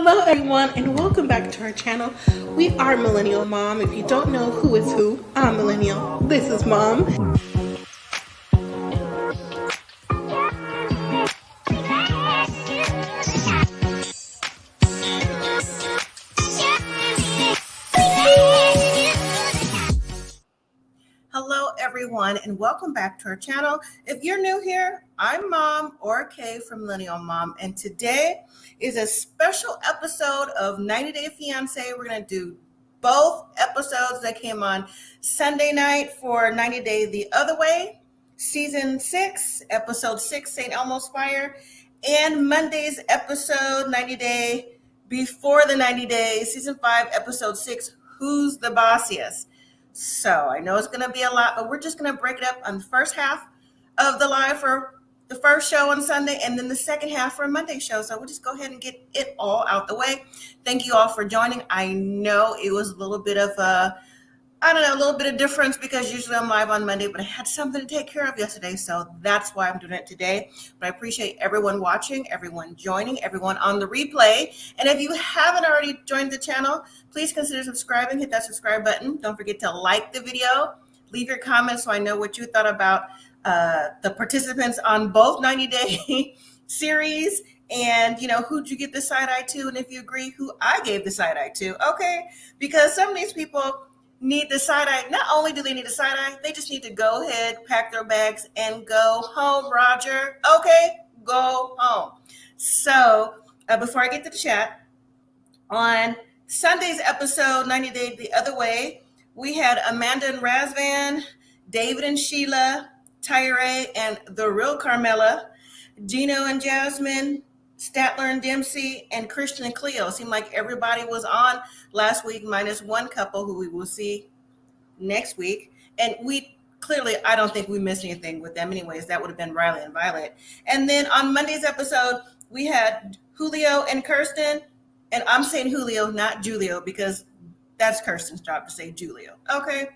Hello everyone and welcome back to our channel. We are Millennial Mom. If you don't know who is who, I'm Millennial. This is Mom. Hello everyone and welcome back to our channel. If you're new here, I'm Mom or Kay from Millennial Mom, and today is a special episode of 90 Day Fiancé. We're going to do both episodes that came on Sunday night for 90 Day the Other Way, Season 6, Episode 6, St. Elmo's Fire, and Monday's episode 90 Day Before the 90 Days, Season 5, Episode 6, Who's the Bossiest? So I know it's going to be a lot, but we're just going to break it up on the first half of the live for the first show on Sunday and then the second half for a Monday show. So we'll just go ahead and get it all out the way. Thank you all for joining. I know it was a little bit of a little bit of difference because usually I'm live on Monday, but I had something to take care of yesterday. So that's why I'm doing it today. But I appreciate everyone watching, everyone joining, everyone on the replay. And if you haven't already joined the channel, please consider subscribing. Hit that subscribe button. Don't forget to like the video. Leave your comments so I know what you thought about the participants on both 90 Day series. And, who'd you give the side eye to? And if you agree, who I gave the side eye to. Okay. Because some of these people need the side eye. Not only do they need a side eye, they just need to go ahead, pack their bags, and go home, Roger. Okay, go home. So before I get to the chat, on Sunday's episode, 90 Day the Other Way, we had Amanda and Razvan, David and Sheila, Tyrae and the real Carmella, Gino and Jasmine, Statler and Dempsey, and Christian and Cleo. Seemed like everybody was on last week, minus one couple who we will see next week. And I don't think we missed anything with them anyways. That would have been Riley and Violet. And then on Monday's episode, we had Julio and Kirsten. And I'm saying Julio, not Julio, because that's Kirsten's job to say Julio. Okay.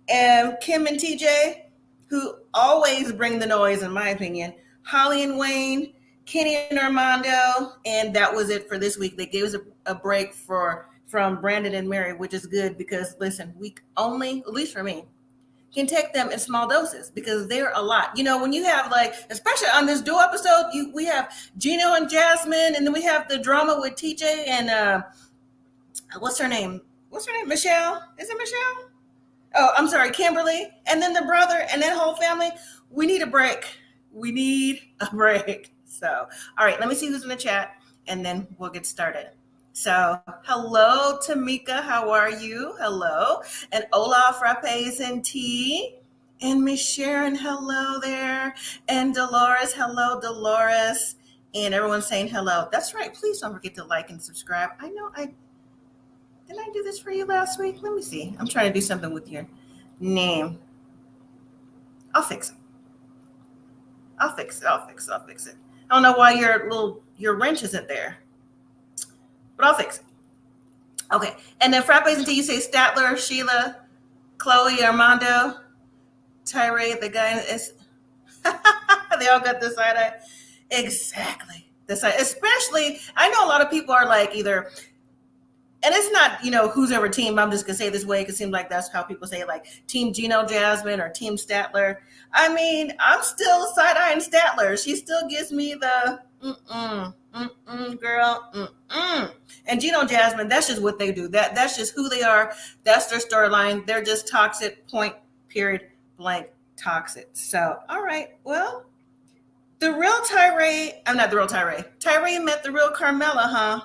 And Kim and TJ, who always bring the noise, in my opinion. Holly and Wayne, Kenny and Armando, and that was it for this week. They gave us a break from Brandon and Mary, which is good because, listen, we only, at least for me, can take them in small doses because they're a lot. When you have especially on this duo episode, we have Gino and Jasmine, and then we have the drama with TJ and what's her name? Michelle? Is it Michelle? Oh, I'm sorry, Kimberly, and then the brother and that whole family. We need a break. So, all right, let me see who's in the chat, and then we'll get started. So, hello, Tamika. How are you? Hello. And Olaf Rappes and T. And Miss Sharon, hello there. And Dolores, hello, Dolores. And everyone's saying hello. That's right. Please don't forget to like and subscribe. I know did I do this for you last week? Let me see. I'm trying to do something with your name. I'll fix it. I'll fix it. I don't know why your wrench isn't there, but I'll fix it. Okay. And then Frappes until you say Statler, Sheila, Chloe, Armando, Tyray, the guy is, they all got the side eye. Exactly. The side, especially, I know a lot of people are either, and it's not, who's ever team. I'm just going to say it this way because it seems like that's how people say it, Team Gino Jasmine or Team Statler. I mean, I'm still side-eyeing Statler. She still gives me the girl. And Gino Jasmine, that's just what they do. That's just who they are. That's their storyline. They're just toxic, point, period, blank, toxic. So, all right. Well, the real Tyrae, I'm not the real Tyrae. Tyrae met the real Carmella, huh?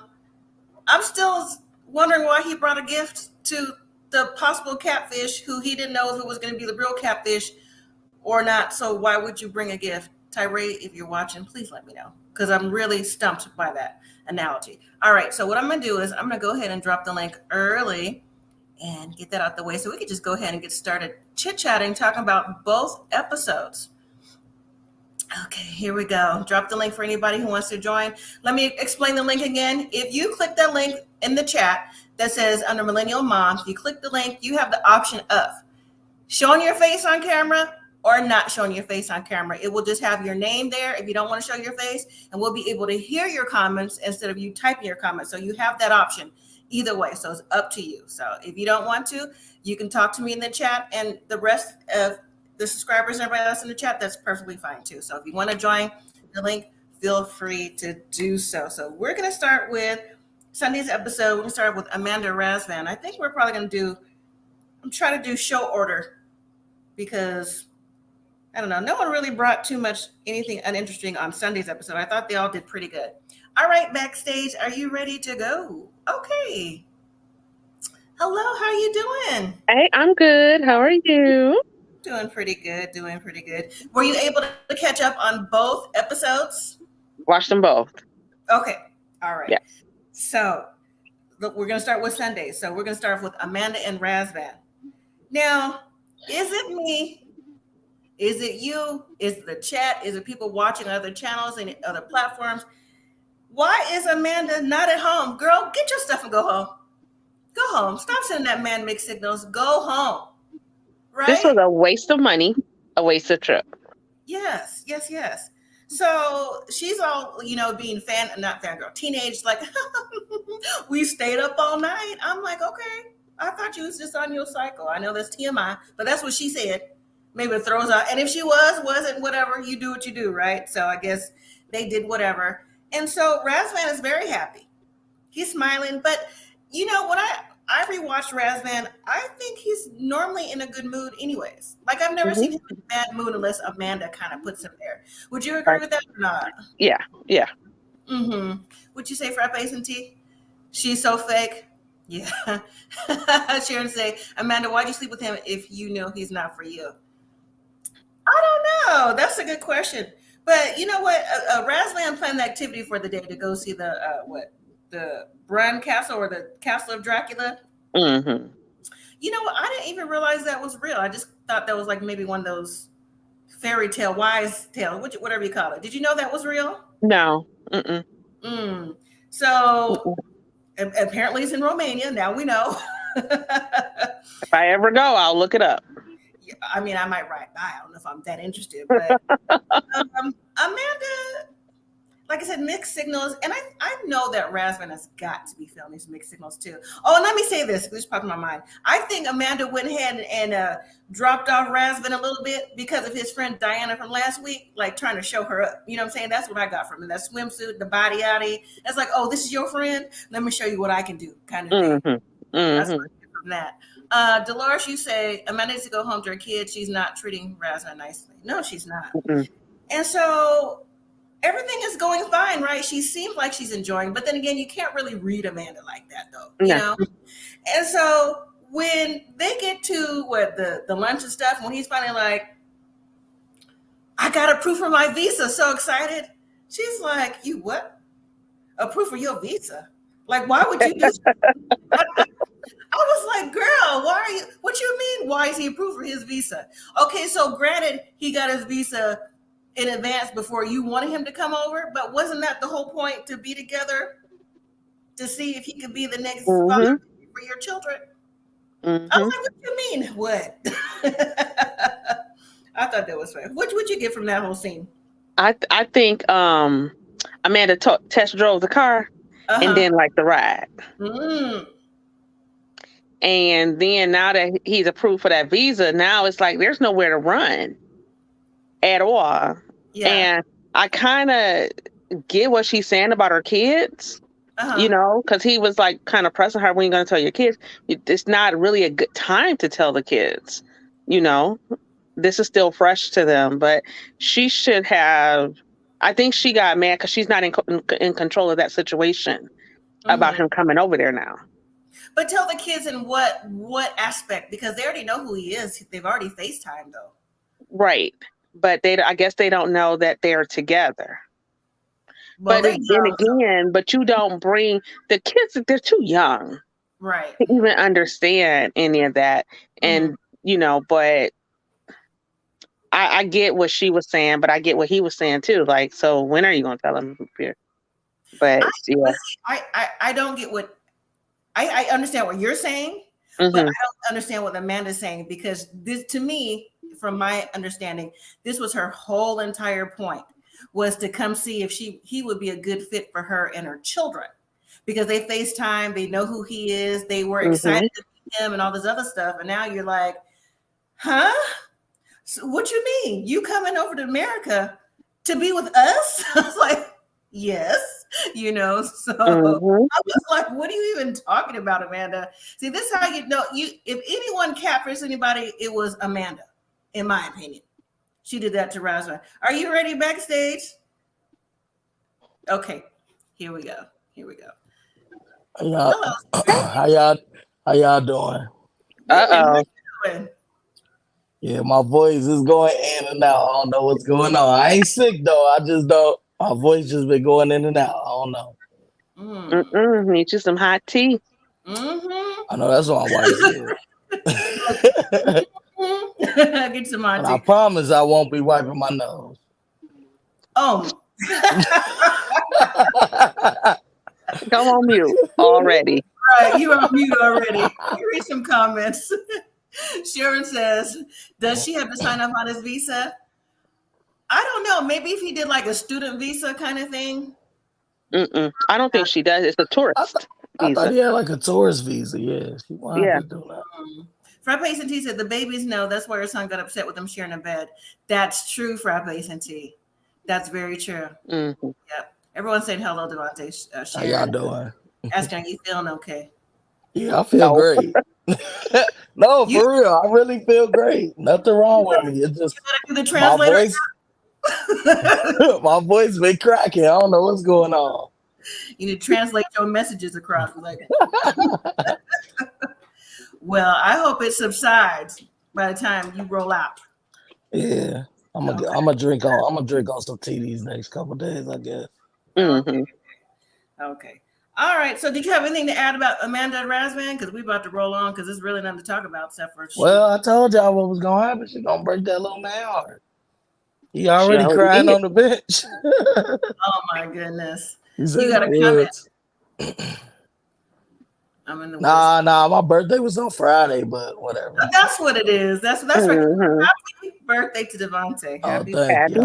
I'm still wondering why he brought a gift to the possible catfish who he didn't know if it was going to be the real catfish or not. So why would you bring a gift? Tyrae, if you're watching, please let me know because I'm really stumped by that analogy. All right, so what I'm going to do is I'm going to go ahead and drop the link early and get that out the way so we can just go ahead and get started chit-chatting, talking about both episodes. Okay, here we go. Drop the link for anybody who wants to join. Let me explain the link again. If you click that link in the chat that says under Millennial Moms, you click the link, you have the option of showing your face on camera or not showing your face on camera. It will just have your name there if you don't want to show your face, and we'll be able to hear your comments instead of you typing your comments. So you have that option either way. So it's up to you. So if you don't want to, you can talk to me in the chat, and the rest of the subscribers and everybody else in the chat, that's perfectly fine too. So if you want to join the link, feel free to do so. So we're going to start with Sunday's episode. We're going to start with Amanda Razvan. I think we're probably going to I'm trying to do show order because I don't know. No one really brought too much anything uninteresting on Sunday's episode. I thought they all did pretty good. All right, backstage, are you ready to go? Okay. Hello, how you doing? Hey, I'm good. How are you? Doing pretty good. Were you able to catch up on both episodes? Watched them both. Okay. All right. Yeah. So look, we're going to start with Sunday. So we're going to start with Amanda and Razvan. Now, is it me? Is it you? Is it the chat? Is it people watching other channels and other platforms? Why is Amanda not at home? Girl, get your stuff and go home. Go home. Stop sending that man mixed signals. Go home. Right? This was a waste of money, a waste of trip. Yes. So she's all, being not fangirl, teenage, like, we stayed up all night. I'm like, okay, I thought you was just on your cycle. I know that's TMI, but that's what she said. Maybe it throws out. And if she wasn't, whatever, you do what you do, right? So I guess they did whatever. And so Razvan is very happy. He's smiling. But, when I rewatched Razvan, I think he's normally in a good mood anyways. Like, I've never seen him in a bad mood unless Amanda kind of puts him there. Would you agree with that or not? Yeah. Mm-hmm. Would you say frappe and tea? She's so fake. Yeah. Sharon say, Amanda, why'd you sleep with him if you know he's not for you? I don't know. That's a good question. But you know what? Razvan planned the activity for the day to go see the Bran Castle or the Castle of Dracula. Mm-hmm. You know what? I didn't even realize that was real. I just thought that was like maybe one of those fairy tale, wise tale, whatever you call it. Did you know that was real? No. So apparently it's in Romania. Now we know. If I ever go, I'll look it up. I mean, I might ride by. I don't know if I'm that interested, but Amanda, like I said, mixed signals. And I know that Razvan has got to be filming some mixed signals too. Oh, and let me say this. This popped in my mind. I think Amanda went ahead and dropped off Razvan a little bit because of his friend Diana from last week, like trying to show her up. You know what I'm saying? That's what I got from him. That swimsuit, the body outie. It's like, oh, this is your friend? Let me show you what I can do, kind of thing. That's what I get from that. Dolores, you say Amanda needs to go home to her kids. She's not treating Razvan nicely. No, she's not. And so everything is going fine, right? She seems like she's enjoying, but then again, you can't really read Amanda like that, though. You know. And so when they get to the lunch and stuff, when he's finally like, I got a proof for my visa, so excited. She's like, you what? A proof for your visa? Like, why would you just? I was like, girl, why are you? What you mean? Why is he approved for his visa? Okay, so granted, he got his visa in advance before you wanted him to come over, but wasn't that the whole point, to be together, to see if he could be the next father for your children? I was like, what do you mean? What? I thought that was funny. What would you get from that whole scene? I think Amanda test drove the car and then liked the ride. And then now that he's approved for that visa, now it's like there's nowhere to run at all. Yeah. And I kind of get what she's saying about her kids, because he was like kind of pressing her, when you're going to tell your kids? It's not really a good time to tell the kids, this is still fresh to them. But she should have, I think she got mad because she's not in control of that situation about him coming over there now. But tell the kids in what aspect, because they already know who he is. They've already FaceTimed though. Right. But I guess they don't know that they're together. Well, but but you don't bring the kids, they're too young. Right. To even understand any of that. And, but I get what she was saying, but I get what he was saying too. Like, so when are you going to tell him here? But I don't get what, I understand what you're saying, but I don't understand what Amanda's saying, because this, to me, from my understanding, this was her whole entire point, was to come see if he would be a good fit for her and her children, because they FaceTime, they know who he is, they were excited to meet him and all this other stuff. And now you're like, huh? So what you mean? You coming over to America to be with us? I was like, yes, so I was like, what are you even talking about, Amanda? See, this is how you know, if anyone catfished anybody, it was Amanda, in my opinion. She did that to Razvan. Are you ready backstage? Okay, here we go. Hello. How y'all doing? Uh-oh. Yeah, my voice is going in and out. I don't know what's going on. I ain't sick though. I just don't. My voice just been going in and out. I don't know. Need you some hot tea. I know that's what my wife said. Get some hot tea. I promise I won't be wiping my nose. Oh. Come on mute already. Right, you on mute already. You read some comments. Sharon says, does she have to sign up on his visa? I don't know. Maybe if he did like a student visa kind of thing. I don't think she does. It's a tourist I visa. thought he had like a tourist visa. Yeah, she wanted to do that. Frappe and T said the babies know. That's why her son got upset with them sharing a bed. That's true, Frappe and T. That's very true. Yep. Everyone said hello, Devontae. How y'all doing? Asking, are you feeling okay? Yeah, I feel great. No, for real. I really feel great. Nothing wrong with me. It's just the translator. My voice been cracking. I don't know what's going on. You need to translate your messages across. Like, well, I hope it subsides by the time you roll out. Yeah, I'm gonna drink on some tea these next couple of days, I guess. Okay. All right. So, did you have anything to add about Amanda and Razvan? Because we're about to roll on. Because there's really nothing to talk about except for. Well, I told y'all what was gonna happen. She's gonna break that little man heart. He already crying on the bench. Oh my goodness! You got to comment. I'm in the Nah. My birthday was on Friday, but whatever. That's what it is. That's right. Happy birthday to Devontae. Happy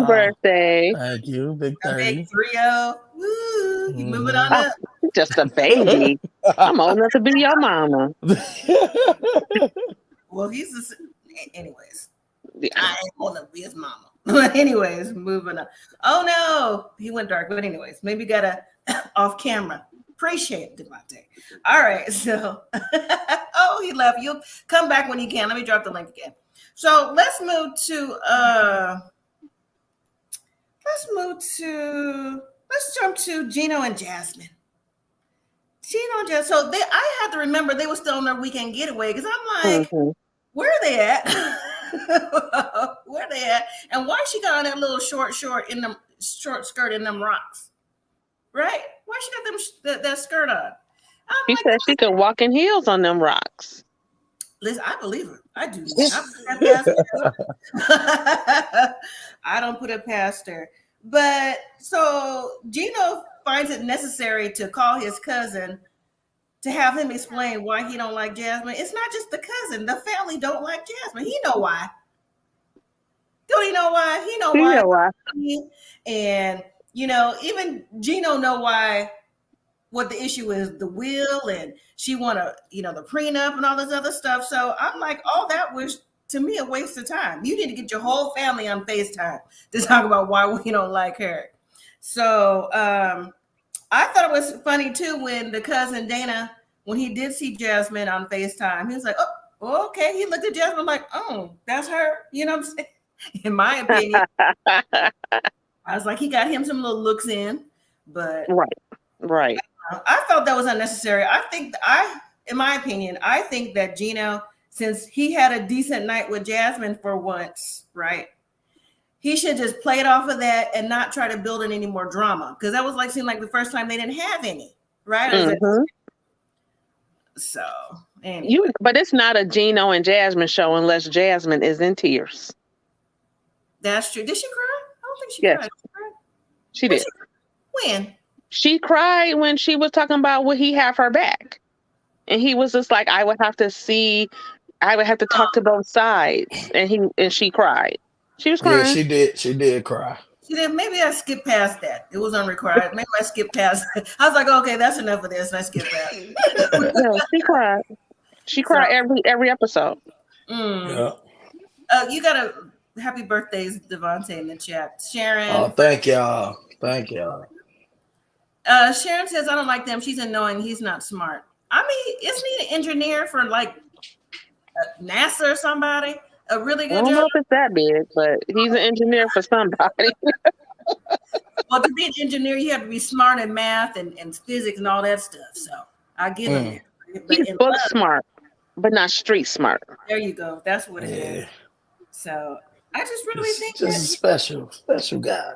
birthday. Thank you. Big 30. Big 3-0. Woo! You moving on up. Just a baby. I'm old enough to be your mama. Well, anyways. I ain't old enough to be his mama. But anyways, moving on. Oh no, he went dark. But anyways, maybe got a off camera. Appreciate it, Devontae. All right, so he left. You'll come back when you can. Let me drop the link again. So let's jump to Gino and Jasmine. So I had to remember they were still on their weekend getaway because I'm like, where are they at? Where are they at? And why she got on that little short in them short skirt in them rocks? Right? Why she got that skirt on? She said she could walk in heels on them rocks. Listen, I believe her. I do. I don't put it past her. But so Gino finds it necessary to call his cousin to have him explain why he don't like Jasmine. It's not just the cousin. The family don't like Jasmine. He know why. Don't he know why? He know why. And, even Gino know why, what the issue is, the will, and she want to, the prenup and all this other stuff. So I'm like, all that was, to me, a waste of time. You need to get your whole family on FaceTime to talk about why we don't like her. So I thought it was funny, too, when the cousin Dana, when he did see Jasmine on FaceTime, he was like, oh, okay. He looked at Jasmine like, oh, that's her. You know what I'm saying? In my opinion. I was like, he got him some little looks in. But Right. I felt that was unnecessary. In my opinion, I think that Gino, since he had a decent night with Jasmine for once, right? He should just play it off of that and not try to build in any more drama. Because that was seemed like the first time they didn't have any, right? So, anyway. But it's not a Gino and Jasmine show unless Jasmine is in tears. That's true. Did she cry? I don't think she cried. She did. When? She cried when she was talking about would he have her back. And he was just like, I would have to see I would have to talk to both sides, and she cried. She was crying. Yeah, she did. She did cry. She did. Maybe I skipped past that. It was unrequired. Maybe I skipped past it. I was like, okay, that's enough of this. And I skipped past it. No, she cried. She cried every episode. Yeah. You got a happy birthdays, Devontae, in the chat. Sharon. Oh, thank y'all. Thank y'all. Sharon says, I don't like them. She's annoying. He's not smart. I mean, isn't he an engineer for like NASA or somebody? A really good I don't job? know if it's that big, but he's an engineer for somebody. Well, to be an engineer, you have to be smart in math and physics and all that stuff. So I give him that. But He's book smart, but not street smart. There you go. That's what it is. So I just really think just a special guy.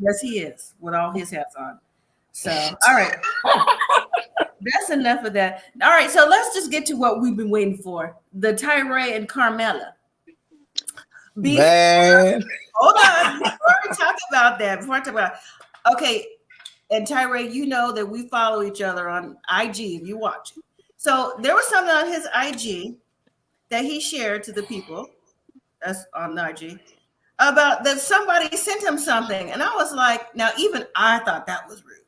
Yes, he is, with all his hats on. So, all right. That's enough of that. All right, so let's just get to what we've been waiting for. The Tyrae and Carmella. Man. Hold on. Before I talk about that, okay, and Tyrae, you know that we follow each other on IG if you watch it. So there was something on his IG that he shared to the people, that's on the IG, about that somebody sent him something. And I was like, now even I thought that was rude.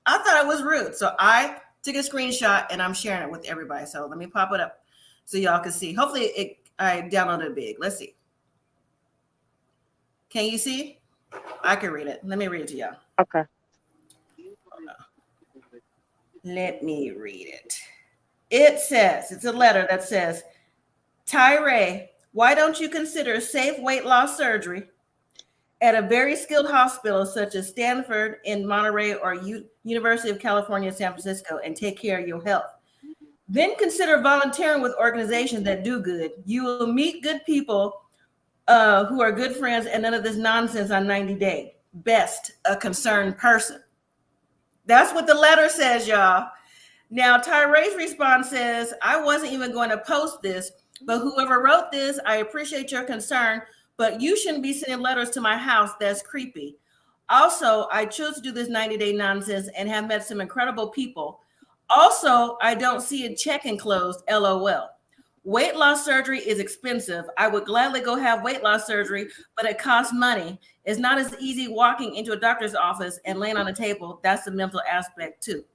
I thought it was rude. So I took a screenshot and I'm sharing it with everybody. So let me pop it up so y'all can see. Hopefully I downloaded it big. Let's see. Can you see? I can read it. Let me read it to y'all. Okay. Let me read it. It says, it's a letter that says, Tyrae, why don't you consider safe weight loss surgery at a very skilled hospital such as Stanford in Monterey or University of California, San Francisco, and take care of your health? Then consider volunteering with organizations that do good. You will meet good people who are good friends and none of this nonsense on 90 Day. Best, a concerned person. That's what the letter says, y'all. Now, Tyrae's response says, I wasn't even going to post this, but whoever wrote this, I appreciate your concern, but you shouldn't be sending letters to my house. That's creepy. Also, I chose to do this 90-day nonsense and have met some incredible people. Also, I don't see a check enclosed, LOL. Weight loss surgery is expensive. I would gladly go have weight loss surgery, but it costs money. It's not as easy walking into a doctor's office and laying on a table. That's the mental aspect too.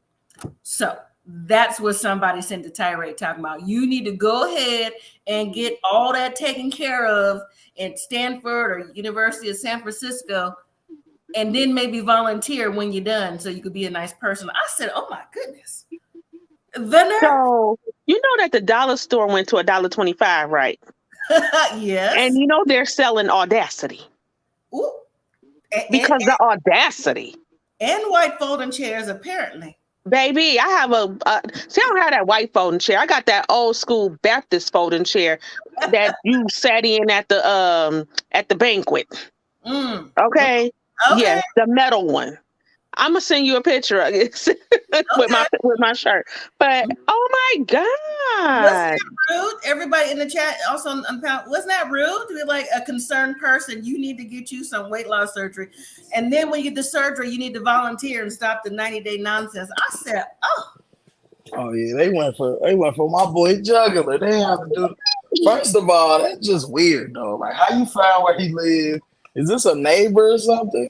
So that's what somebody sent to Tyrae talking about. You need to go ahead and get all that taken care of at Stanford or University of San Francisco, and then maybe volunteer when you're done so you could be a nice person. I said, oh my goodness. So you know that the dollar store went to $1.25, right? Yes. And you know they're selling Audacity. Ooh. Because the Audacity. And white folding chairs, apparently. Baby, I have see, I don't have that white folding chair. I got that old school Baptist folding chair that you sat in at the banquet. Okay? Yes, the metal one. I'm gonna send you a picture of it with my shirt. But oh my God. Wasn't that rude? Everybody in the chat also wasn't that rude to be like a concerned person? You need to get you some weight loss surgery. And then when you get the surgery, you need to volunteer and stop the 90-day nonsense. I said, oh yeah, they went for my boy Juggler. They have to do first of all, that's just weird though. Like how you found where he lived? Is this a neighbor or something?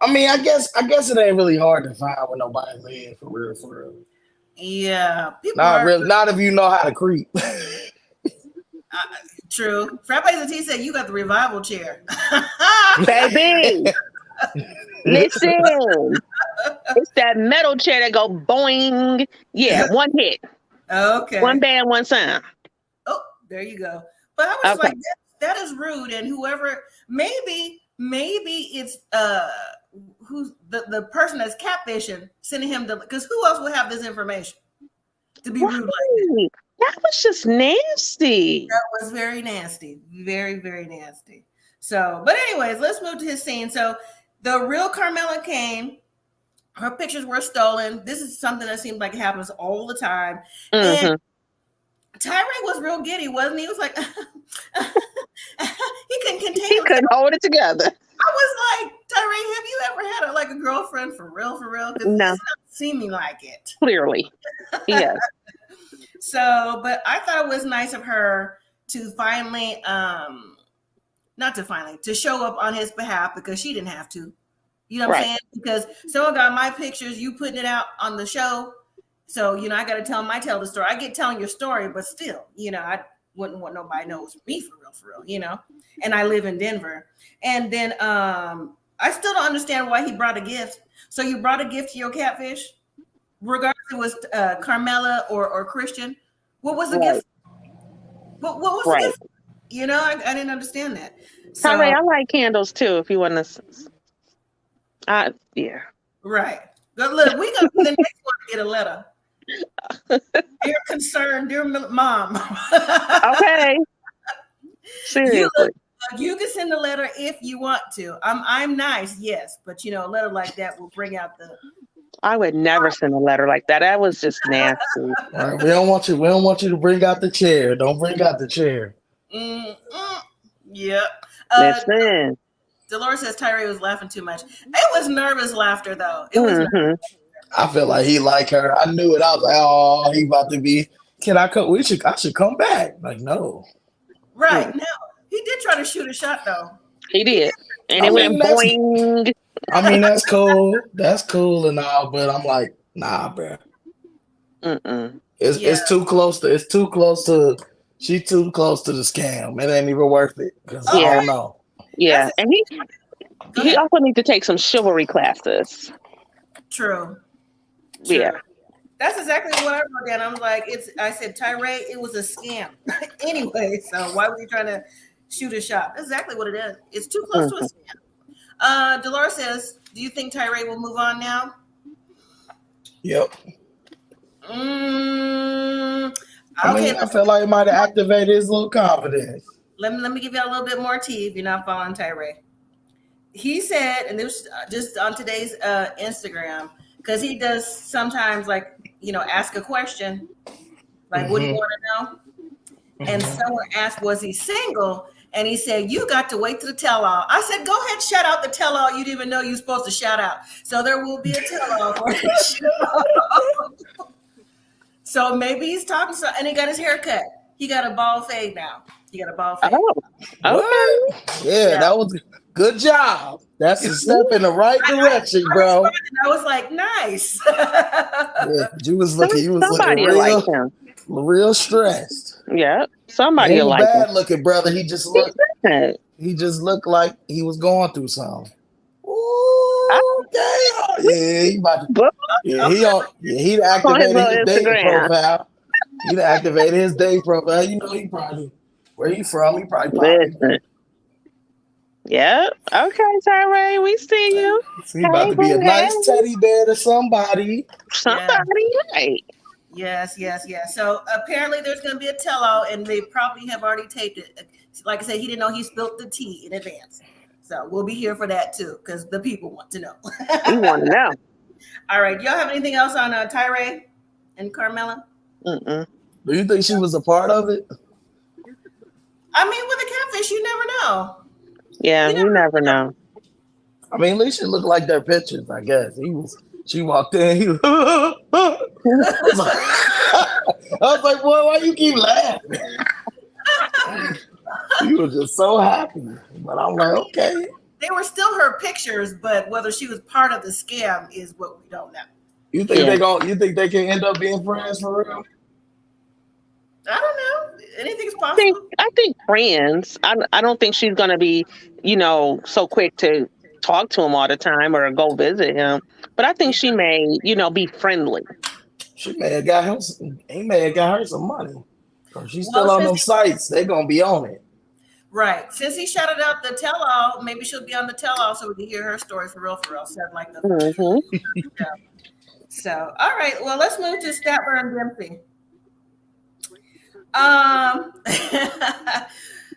I mean, I guess it ain't really hard to find where nobody lives for real. Yeah, not if you know how to creep. True. Frappes T said you got the revival chair, baby. Listen, it's that metal chair that go boing. Yeah, one hit. Okay. One band, one sound. Oh, there you go. But I was like, that is rude. And whoever, maybe it's who's the person that's catfishing, sending him because who else would have this information to be rude like that? That was just nasty. That was very nasty. Very, very nasty. So, but anyways, let's move to his scene. So the real Carmella came. Her pictures were stolen. This is something that seems like it happens all the time. Mm-hmm. And Tyrae was real giddy, wasn't he? He was like, he couldn't contain He couldn't hold it together. I was like, Tyrae, have you ever had a girlfriend for real? Because no. it's not seeming like it. Clearly. Yes. So, but I thought it was nice of her to finally, to show up on his behalf because she didn't have to. You know what I'm saying? Because someone got my pictures, you putting it out on the show. So, I got to tell the story. I get telling your story, but still, I wouldn't want nobody knows me for real, and I live in Denver. And then I still don't understand why he brought a gift. So you brought a gift to your catfish? Regardless if it was Carmella or Christian. What was the gift? What was the gift? I didn't understand that. So, Tyray, I like candles too, if you want to. Yeah. Right. But look, we got the next one to get a letter. Dear concerned, dear mom. Okay. Seriously. You can send a letter if you want to. I'm nice, yes, but a letter like that will bring out the. I would never send a letter like that. That was just nasty. All right, we don't want you to bring out the chair. Don't bring out the chair. Yep. Listen. Dolores says Tyrae was laughing too much. It was nervous laughter, though. It was. I feel like he like her. I knew it. I was like, oh, he about to be. Can I come? I should come back. Like, no. Right. No. He did try to shoot a shot, though. He did. And it went boing. I mean, that's cool. That's cool and all, but I'm like, nah, bro. It's too close to. She's too close to the scam. It ain't even worth it. I don't know. Yeah, and he also needs to take some chivalry classes. True. Yeah. That's exactly what I wrote down. I was like, I said, Tyrae, it was a scam. Anyway, so why were you trying to shoot a shot? That's exactly what it is. It's too close to a scam. Dolores says, do you think Tyrae will move on now? Yep. I feel like it might have activated his little confidence. Let me give you a little bit more tea if you're not following Tyrae. He said, and this was just on today's Instagram, because he does sometimes ask a question, like, what do you want to know? And someone asked, was he single? And he said, you got to wait to the tell-all. I said, go ahead, shout out the tell-all. You didn't even know you were supposed to shout out. So there will be a tell-all for the show. So maybe he's talking, and he got his hair cut. He got a bald fade now. He got a bald fade. Oh, okay. Yeah, that was good job. That's a step in the right direction, bro. I was like, nice. You was looking real stressed. Yeah, somebody he like bad looking, brother. He just looked like he was going through something. Ooh, damn. Yeah, he about to. He activated his dating profile. He activated his dating profile. He probably where he from. He probably. Yeah. Okay, Tyrae, we see you. He about to be a nice teddy bear to somebody. Right? Yes. So apparently there's going to be a tell-all, and they probably have already taped it. Like I said, he didn't know he spilled the tea in advance. So we'll be here for that too, because the people want to know. We want to know. All right. Y'all have anything else on Tyrae and Carmella? Do you think she was a part of it? I mean, with a catfish, you never know. Yeah, you never know. I mean, at least it looked like their pictures, I guess. She walked in, I was like, boy, why you keep laughing? You were just so happy. But I'm like, okay. They were still her pictures, but whether she was part of the scam is what we don't know. You think you think they can end up being friends for real? I don't know. Anything's possible. I think friends. I don't think she's gonna be, so quick to talk to him all the time or go visit him. But I think she may, be friendly. He may have got her some money. She's still on them sites. They're gonna be on it. Right. Since he shouted out the tell-all, maybe she'll be on the tell-all so we can hear her story for real. Said like the. So, all right. Well, let's move to Statler and Dempsey.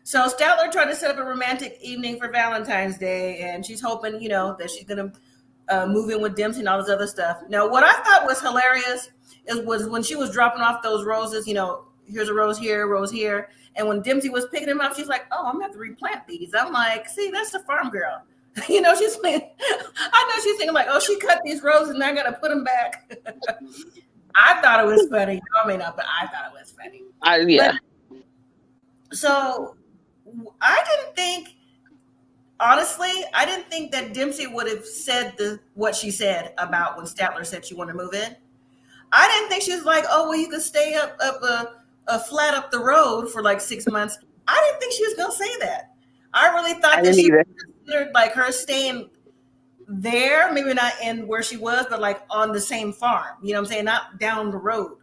So Statler tried to set up a romantic evening for Valentine's Day, and she's hoping, that she's gonna move in with Dempsey and all this other stuff. Now, what I thought was hilarious was when she was dropping off those roses. Here's a rose here, and when Dempsey was picking them up, she's like, "Oh, I'm gonna have to replant these." I'm like, "See, that's the farm girl." She's like, I know she's thinking like, "Oh, she cut these roses, and I gotta put them back." I thought it was funny. I may not, but I thought it was funny. Yeah. So I didn't think, honestly, I didn't think that Dempsey would have said what she said about when Statler said she wanted to move in. I didn't think she was like, oh, well, you could stay up a flat up the road for like 6 months. I didn't think she was going to say that. I really thought that she considered like her staying there, maybe not in where she was, but like on the same farm. You know what I'm saying? Not down the road,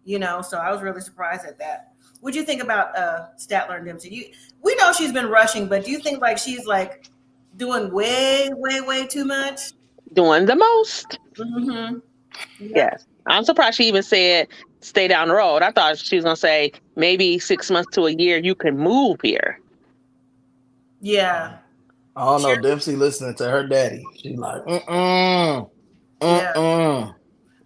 you know? So I was really surprised at that. What do you think about Statler and Dempsey? We know she's been rushing, but do you think like she's like doing way, way, way too much? Doing the most. Mm-hmm. Yep. Yes. I'm surprised she even said stay down the road. I thought she was going to say maybe 6 months to a year you can move here. Yeah. I don't know. Dempsey listening to her daddy. She's like, Yeah. I think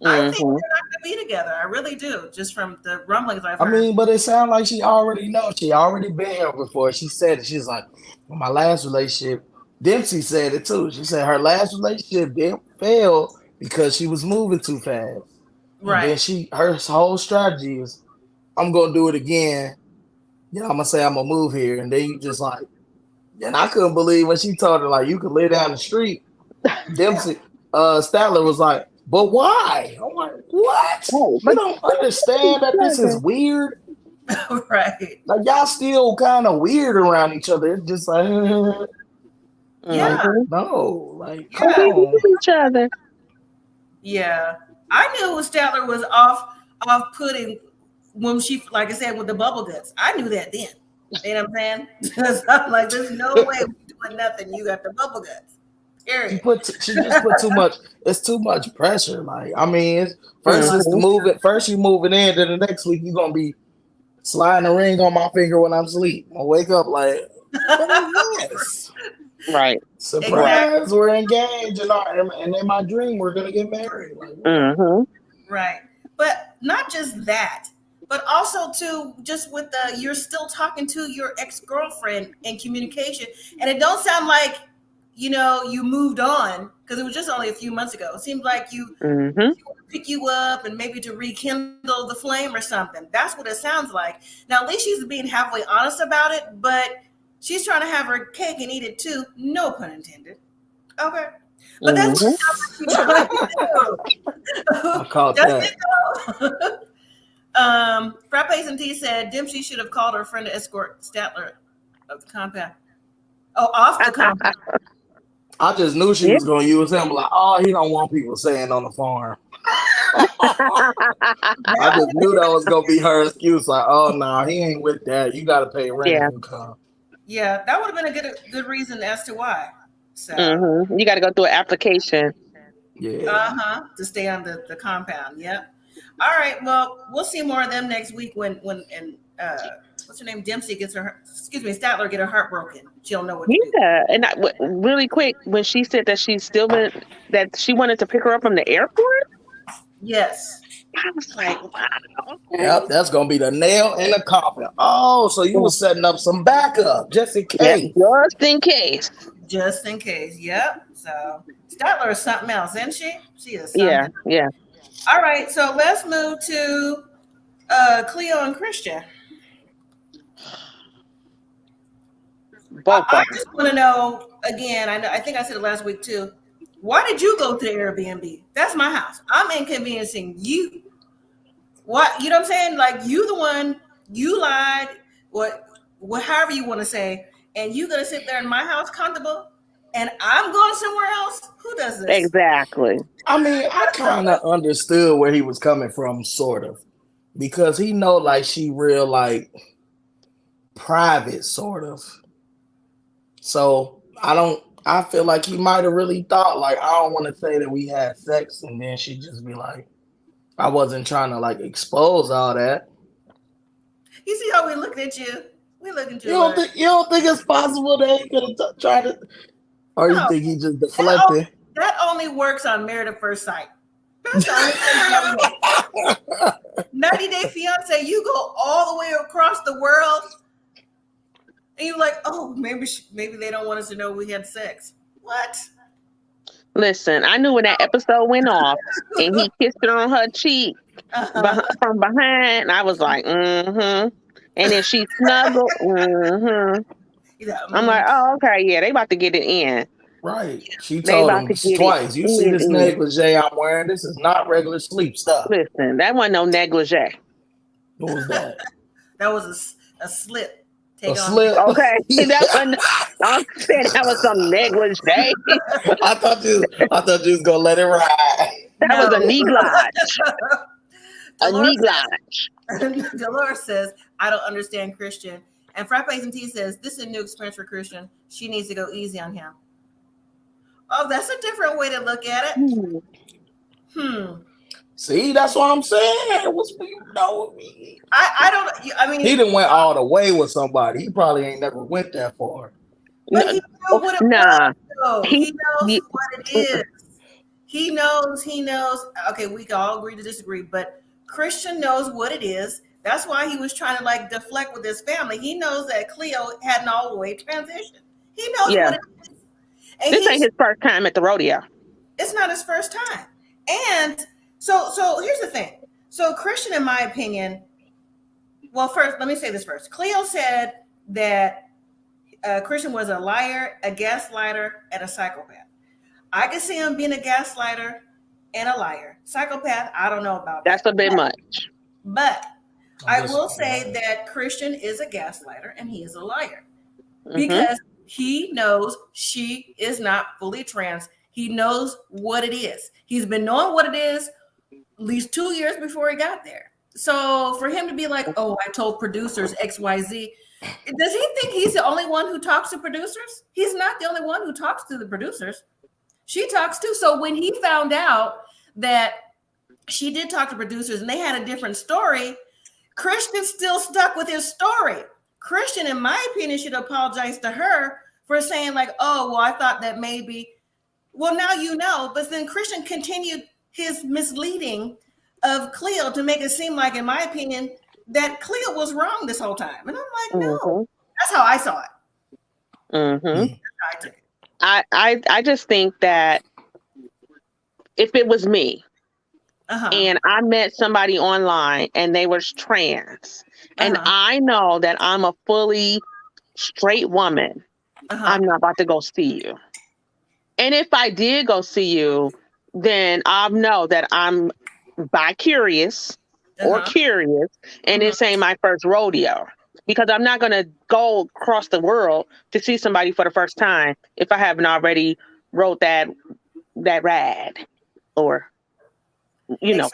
they're not going to be together. I really do. Just from the rumblings I've heard. I mean, but it sounds like she already knows. She already been here before. She said it. She's like, well, my last relationship, Dempsey said it too. She said her last relationship failed because she was moving too fast. Right. And then her whole strategy is, I'm going to do it again. You know, I'm going to say I'm going to move here. And then you just like, and I couldn't believe when she told her, like, you could live down the street. Dempsey, Statler was like, but why? I'm like, what? You don't understand that this is weird? Right. Like, y'all still kind of weird around each other. It's just like, yeah. Like, no, like, come on. Each other. Yeah. I knew Statler was off-putting when she, like I said, with the bubble guts. I knew that then. You know what I'm saying? Because I'm like, there's no way we're doing nothing. You got the bubble guts. Period. She just put too much. It's too much pressure. Like, I mean, first you moving in, then the next week you're gonna be sliding a ring on my finger when I'm asleep. I wake up like, what is this? Right. Surprise! Exactly. We're engaged, and in my dream we're gonna get married. Like, right, but not just that. But also, too, just with you're still talking to your ex-girlfriend in communication. And it don't sound like, you know, you moved on because it was just only a few months ago. It seemed like she wanted to pick you up and maybe to rekindle the flame or something. That's what it sounds like. Now, at least she's being halfway honest about it, but she's trying to have her cake and eat it, too. No pun intended. Okay. But that's what she's trying to do. I caught that. Frappes and T said Dempsey should have called her friend to escort Statler of the compound. Oh, off the compound. I just knew she was going to use him. Like, oh, he don't want people saying on the farm. I just knew that was going to be her excuse. Like, oh, no, he ain't with that. You got to pay rent and come. Yeah, that would have been a good reason as to why. So you got to go through an application. Yeah. To stay on the compound. Yep. All right. Well, we'll see more of them next week when what's her name? Dempsey Statler get her heart broken. She'll know what to do. Yeah. And really quick, when she said that she wanted to pick her up from the airport. Yes. I was like, wow. Yep, that's gonna be the nail in the coffin. Oh, so you were setting up some backup just in case. Just in case. Yep. So Statler is something else, isn't she? She is something. Yeah. All right, so let's move to Cleo and Christian. I just want to know again. I think I said it last week too. Why did you go to the Airbnb? That's my house. I'm inconveniencing you. What, you know what I'm saying? Like, you the one, you lied, however you want to say, and you gonna sit there in my house comfortable, and I'm going somewhere else? Who does this? Exactly. I mean, I kind of understood where he was coming from, sort of, because he know like she real like private, sort of. So I feel like he might have really thought like, I don't want to say that we had sex, and then she just be like, I wasn't trying to like expose all that. You see how we looking at you? We looking at you. You don't think it's possible that he could have tried to, or you think he just deflected? That only works on Married at First Sight. That's the only thing that works. 90 Day Fiance, you go all the way across the world, and you're like, oh, maybe they don't want us to know we had sex. What? Listen, I knew when that episode went off and he kissed her on her cheek from behind. I was like, mm-hmm. And then she snuggled. Mm-hmm. I'm like, oh, okay, yeah, they about to get it in. Right. She told him twice, you see this negligee I'm wearing? This is not regular sleep stuff. Listen, that wasn't no negligee. What was that? That was a slip. Slip? Okay. I said that was some negligee. I thought you was going to let it ride. That was a knee glide. A knee glide. Dolores says, I don't understand Christian. And Frappes and T says, this is a new experience for Christian. She needs to go easy on him. Oh, that's a different way to look at it. See, that's what I'm saying. What's I don't. I mean, he done went all the way with somebody. He probably ain't never went that far. But he knows what it was, though. He knows what it is. He knows. Okay, we can all agree to disagree, but Christian knows what it is. That's why he was trying to like deflect with his family. He knows that Cleo hadn't all the way transitioned. He knows what it is. And this ain't his first time at the rodeo. It's not his first time. And so here's the thing. So Christian, in my opinion, well, first, let me say this first. Cleo said that Christian was a liar, a gaslighter, and a psychopath. I can see him being a gaslighter and a liar. Psychopath, I don't know about that. That's a bit much. But I will say that Christian is a gaslighter and he is a liar because he knows she is not fully trans. He knows what it is. He's been knowing what it is at least 2 years before he got there. So for him to be like, oh, I told producers XYZ, does he think he's the only one who talks to producers? He's not the only one who talks to the producers. She talks too. So when he found out that she did talk to producers and they had a different story, Christian still stuck with his story. Christian, in my opinion, should apologize to her for saying like, oh, well, I thought that maybe, well, now you know. But then Christian continued his misleading of Cleo to make it seem like, in my opinion, that Cleo was wrong this whole time. And I'm like, no, that's how I saw it. Mm-hmm. That's how I took it. I just think that if it was me and I met somebody online and they were trans and I know that I'm a fully straight woman, I'm not about to go see you. And if I did go see you, then I'll know that I'm bi-curious or curious, and this ain't my first rodeo. Because I'm not going to go across the world to see somebody for the first time if I haven't already wrote that rad or, you know.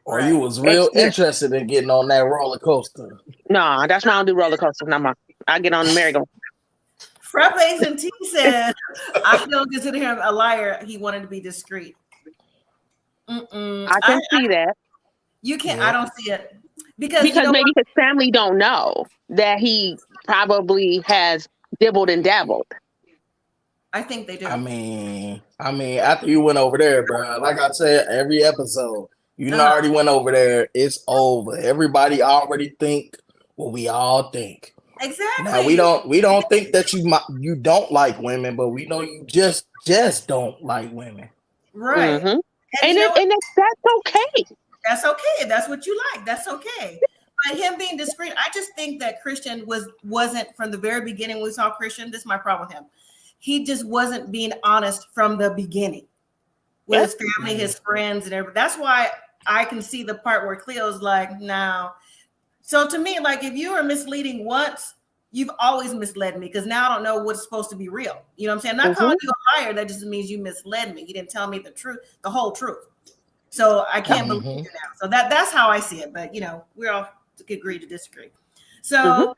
Or you was real interested in getting on that roller coaster. No, that's why I don't do roller coasters. I get on the merry-go. Frappes and T said, I don't consider him a liar. He wanted to be discreet. I can see that. You can't. I don't see it. Because maybe his family don't know that he probably has dibbled and dabbled. I think they do. I mean, after you went over there, bro, like I said, every episode, you already went over there. It's over. Everybody already think what we all think. Exactly. Now we don't think that you don't like women, but we know you just don't like women. Right. Mm-hmm. And that's okay. That's okay. That's what you like. That's okay. But him being discreet, I just think that Christian wasn't from the very beginning. When we saw Christian, this is my problem with him. He just wasn't being honest from the beginning with his family, his friends, and everything. That's why I can see the part where Cleo's like, no. So to me, like, if you are misleading once, you've always misled me because now I don't know what's supposed to be real. You know what I'm saying? I'm not calling you a liar. That just means you misled me. You didn't tell me the truth, the whole truth. So I can't believe you now. So that's how I see it. But we all agree to disagree. So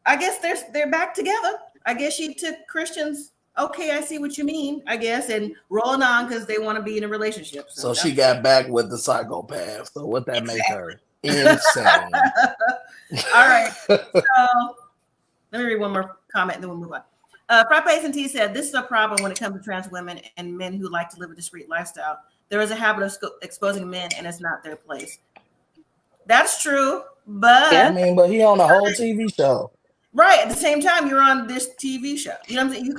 I guess they're back together. I guess she took Christian's, okay, I see what you mean, I guess, and rolling on because they want to be in a relationship. So she got back with the psychopath. So what that make her? Insane. All right. So let me read one more comment and then we'll move on. Frappes and T said, this is a problem when it comes to trans women and men who like to live a discreet lifestyle. There is a habit of exposing men and it's not their place. That's true, but but he on a whole TV show. Right. At the same time, you're on this TV show. You know what I'm saying?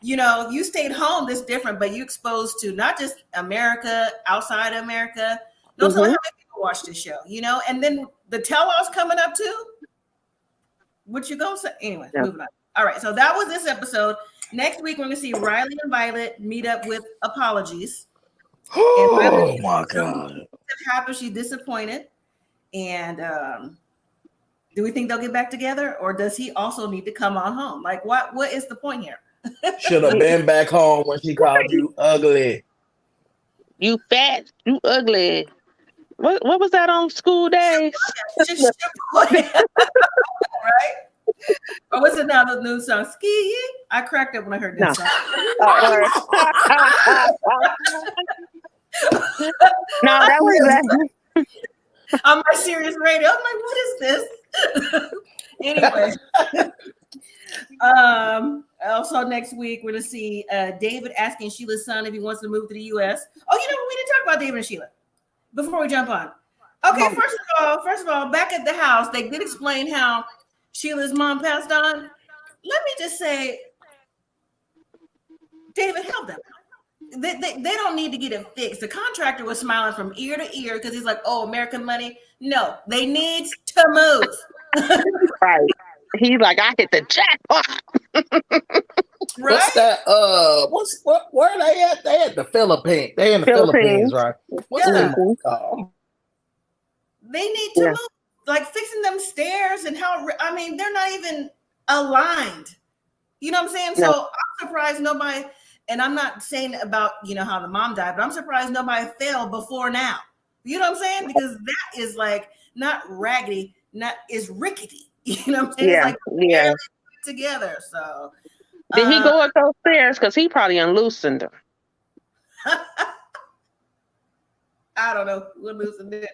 you stayed home. This different, but you exposed to not just America, outside America. Don't tell how many people watch this show, and then the tell-alls coming up too. What you gonna say? Anyway, moving on. All right, so that was this episode. Next week, we're gonna see Riley and Violet meet up with apologies. Oh my God! What happened? She's disappointed, and do we think they'll get back together, or does he also need to come on home? Like, what is the point here? Should have been back home when she called you ugly. You fat, you ugly. What was that on School Days? Right? Or what's it now? The new song, Ski? I cracked up when I heard that song. No, that was on my Sirius radio. I'm like, what is this? Anyway. Also next week we're gonna see David asking Sheila's son if he wants to move to the US. Oh, we didn't talk about David and Sheila before we jump on. Okay, first of all, back at the house, they did explain how Sheila's mom passed on. Let me just say, David, help them. They don't need to get it fixed. The contractor was smiling from ear to ear because he's like, oh, American money. No, they need to move. Right. He's like, I hit the jackpot. Right? What's that? Where are they at? They at the Philippines. They in the Philippines, right? What's that called? They need to move, like fixing them stairs and they're not even aligned. You know what I'm saying? So I'm surprised nobody, and I'm not saying about, how the mom died, but I'm surprised nobody fell before now. You know what I'm saying? Because that is like not raggedy, is rickety. You know what I'm saying? Yeah, it's like together. So did he go up those stairs? Because he probably unloosened them. I don't know who loosened it,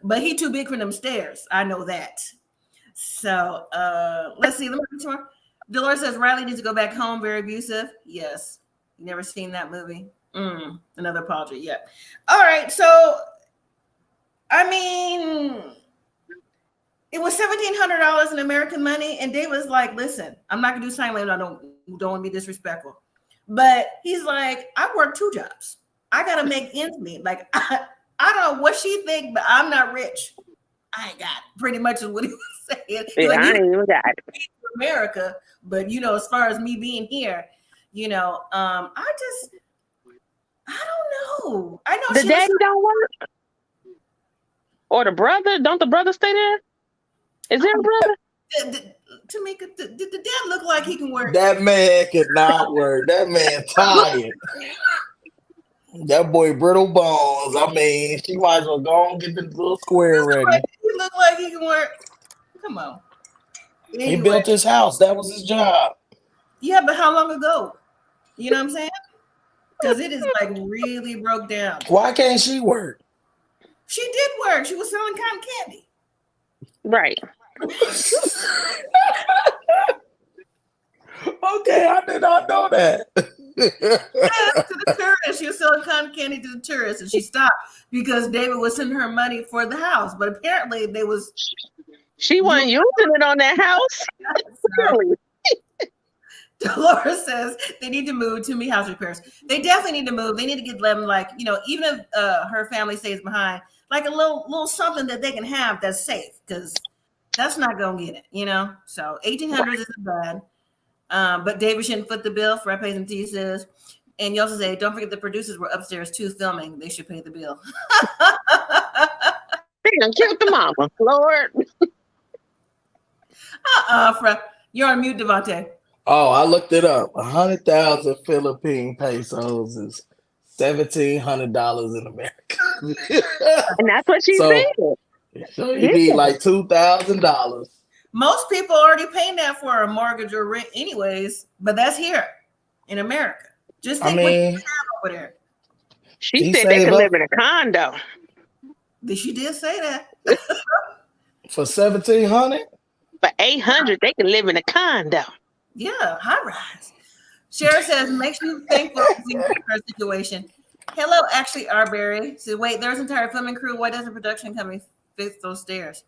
but he too big for them stairs. I know that. So let's see. Let me make sure. Dolores says Riley needs to go back home. Very abusive. Yes. You never seen that movie? Another apology. Yeah. All right. So it was $1,700 in American money, and Dave was like, "Listen, I'm not gonna do sign language. I don't want to be disrespectful." But he's like, "I work 2 jobs. I gotta make ends meet. Like, I don't know what she think, but I'm not rich. I ain't got it." Pretty much is what he was saying. Yeah, like, I ain't even got it. America, but as far as me being here, I don't know. I know the daddy don't work, or the brother. Don't the brother stay there? Is there a brother? Tamika, did the dad look like he can work? That man cannot work. That man tired. That boy brittle bones. She might as well go and get the little square ready. He look like he can work. Come on. Anyway. He built his house. That was his job. Yeah, but how long ago? You know what I'm saying? Because it is like really broke down. Why can't she work? She did work. She was selling cotton candy. Right. Okay, I did not know that. To the tourists, she was selling cotton candy to the tourists, and she stopped because David was sending her money for the house. But apparently, she wasn't using it on that house. Really? Dolores says they need to move. Too many house repairs. They definitely need to move. They need to get them, like, even if her family stays behind, like a little something that they can have that's safe, because that's not gonna get it. So 1800s isn't bad. But David shouldn't foot the bill. Fred pays him T says. And you also say, don't forget the producers were upstairs too filming. They should pay the bill. They done killed the mama, Lord. Fred. You're on mute, Devontae. Oh, I looked it up. 100,000 Philippine pesos is $1,700 in America. And that's what she said. So you need like $2,000. Most people already paying that for a mortgage or rent anyways, but that's here in America. Just think what you have over there. She said they could live in a condo. She did say that. For $1,700? For $800, they can live in a condo. Yeah, high rise. Sheriff says, makes you thankful for her situation. Hello, actually, Arbery. So wait, there's an entire filming crew. Why doesn't production company fix those stairs?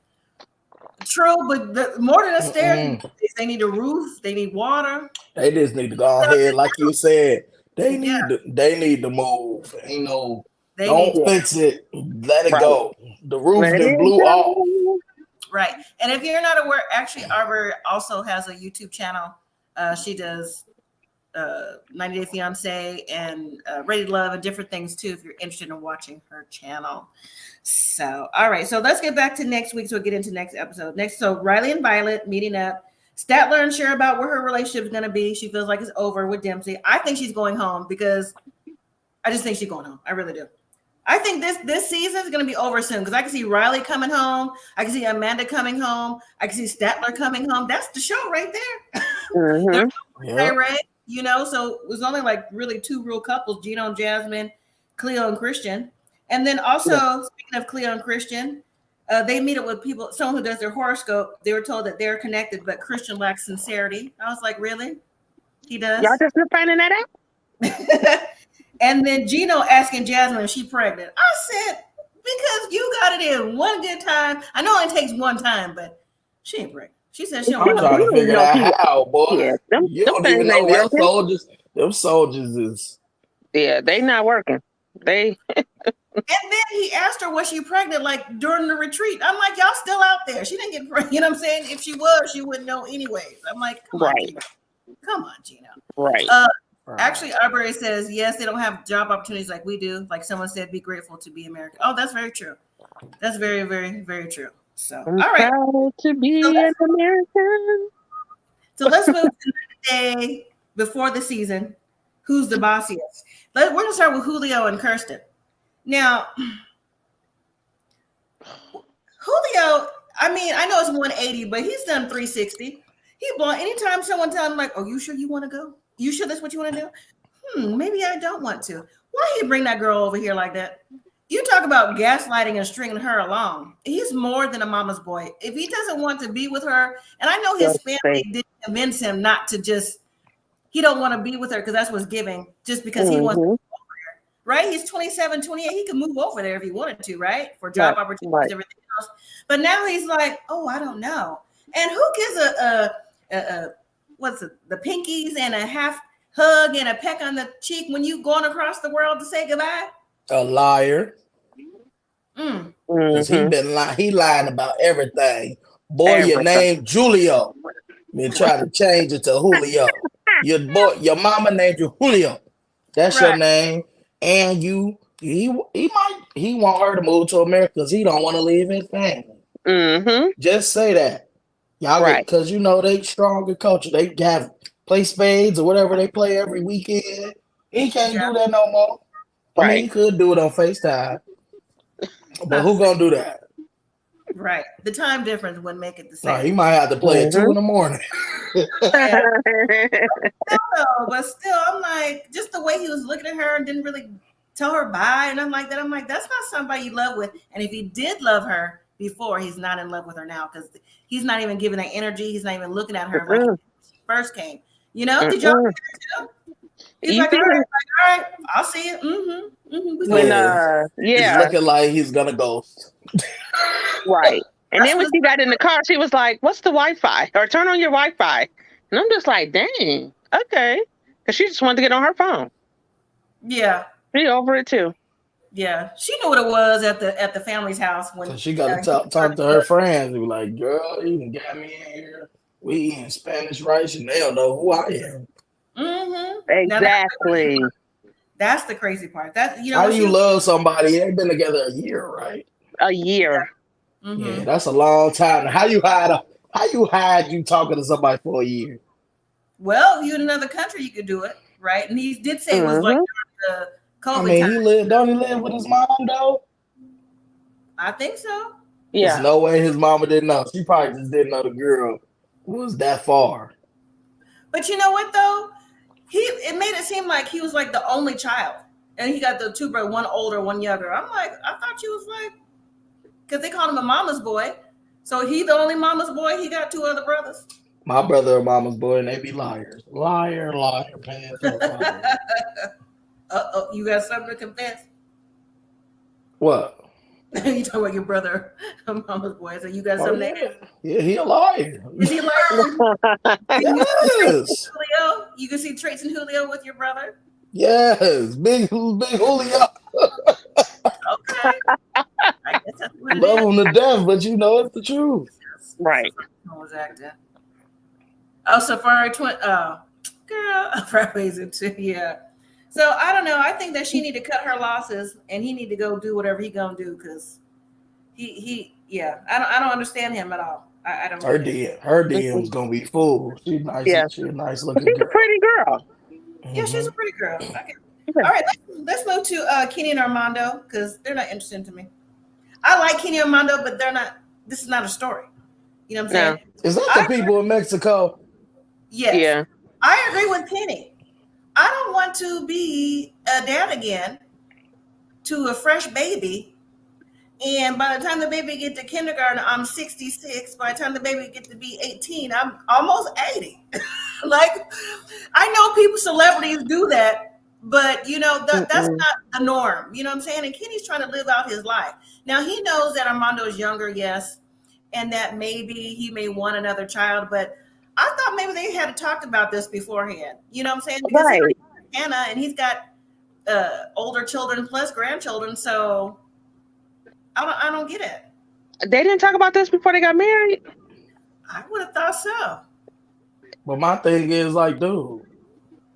True, but more than a stair, they need a roof. They need water. They just need to go ahead, like you said. They need to move. Ain't no. Don't fix it. Let it go. The roof just blew off. Right. And if you're not aware, actually, Arbor also has a YouTube channel. She does 90 Day Fiancé and Ready to Love and different things too, if you're interested in watching her channel. So, all right. So let's get back to next week. So we'll get into next episode. So Riley and Violet meeting up. Statler and share about where her relationship is going to be. She feels like it's over with Dempsey. I think she's going home because I just think she's going home. I really do. I think this season is going to be over soon because I can see Riley coming home. I can see Amanda coming home. I can see Statler coming home. That's the show right there. Tyray, you know, so it was only like really two real couples, Gino and Jasmine, Cleo and Christian. And then also, speaking of Cleo and Christian, they meet up with people, someone who does their horoscope. They were told that they're connected, but Christian lacks sincerity. I was like, really? He does? Y'all just been finding that out? And then Gino asking Jasmine if she's pregnant. I said, because you got it in one good time. I know it takes one time, but she ain't pregnant. She said she don't I'm trying to figure out how, boy. Yeah, you don't even know them soldiers. Them soldiers is. Yeah, they not working. They. And then he asked her, was she pregnant, like during the retreat? I'm like, y'all still out there. She didn't get pregnant. You know what I'm saying? If she was, she wouldn't know anyways. I'm like, come on, Gino. Come on, Gino. Right. Actually, Arbery says, yes, they don't have job opportunities like we do. Like someone said, be grateful to be American. Oh, that's very true. That's very, very, very true. So, I'm all right. proud to be an American. So let's move to the day before the season. Who's the bossiest? We're going to start with Julio and Kirsten. Now, Julio, I mean, I know it's 180, but he's done 360. He bought anytime someone tells him, like, oh, you sure you want to go? You sure that's what you want to do? Maybe I don't want to. Why he bring that girl over here like that? You talk about gaslighting and stringing her along. He's more than a mama's boy. If he doesn't want to be with her, and I know his family didn't convince him not to just, he don't want to be with her because that's what's giving, just because he wants to move over here, right? He's 27, 28. He could move over there if he wanted to, right? For job opportunities, everything else. But now he's like, oh, I don't know. And who gives the pinkies and a half hug and a peck on the cheek when you going across the world to say goodbye? A liar. He lying about everything. Boy, your name Julio. You try to change it to Julio. Your mama named you Julio. That's your name. And he want her to move to America because he don't want to leave his family. Just say that. Y'all because you know they stronger culture. They have play spades or whatever they play every weekend. He can't do that no more. I mean, he could do it on FaceTime. But who gonna do that? Right. The time difference wouldn't make it the same. He might have to play at 2 a.m. But still, I'm like, just the way he was looking at her and didn't really tell her bye. And I'm like, that's not somebody you love with. And if he did love her before, he's not in love with her now because he's not even giving that energy. He's not even looking at her like he first came. You know, did y'all get that too? He's like, all right, I'll see you. He's looking like he's gonna ghost. Right. And then when she got in the car, she was like, what's the Wi-Fi? Or turn on your Wi-Fi. And I'm just like, dang, okay. Because she just wanted to get on her phone. Yeah. She over it too. Yeah. She knew what it was at the family's house when she got to talk to her friends and be like, girl, you can get me in here. We eating Spanish rice and they don't know who I am. Exactly. That's the crazy part. How do you love somebody? They've been together a year, right? A year. Yeah, that's a long time. How you hide you talking to somebody for a year? Well, if you're in another country, you could do it, right? And he did say it was like the COVID time. Don't he live with his mom though? I think so. Yeah. There's no way his mama didn't know. She probably just didn't know the girl was that far. But you know what though? It made it seem like he was like the only child. And he got the two brothers, one older, one younger. I'm like, I thought you was like, because they called him a mama's boy. So he the only mama's boy. He got two other brothers. My brother a mama's boy, and they be liars. Liar, pants. Uh-oh, you got something to confess? What? You talking about your brother, Mama's boy? So you got something? Yeah, he a liar. Is he like? Yes. Julio? You can see traits in Julio with your brother. Yes, big Julio. Okay. I guess that's what it Love is. him to death, but you know it's the truth. Right. Was acting. Oh, Safari twin. Oh, girl, Fridays it too. Yeah. So I don't know. I think that she need to cut her losses, and he need to go do whatever he gonna do because yeah. I don't understand him at all. I don't. Her DM's gonna be full. She's nice. Yeah. She's a nice looking She's girl. a pretty girl. Yeah, she's a pretty girl. All right, let's move to Kenny and Armando because they're not interesting to me. I like Kenny and Armando, but they're not. This is not a story. You know what I'm saying? Is that the people in Mexico? Yes. Yeah. I agree with Kenny. I don't want to be a dad again to a fresh baby. And by the time the baby get to kindergarten, I'm 66. By the time the baby get to be 18, I'm almost 80. Like, I know people, celebrities do that, but you know, that's not the norm. You know what I'm saying? And Kenny's trying to live out his life. Now he knows that Armando is younger, yes, and that maybe he may want another child, but I thought maybe they had talked about this beforehand. You know what I'm saying? Because Right. Anna, and he's got older children plus grandchildren, so I don't get it. They didn't talk about this before they got married. I would have thought so. But my thing is like, dude,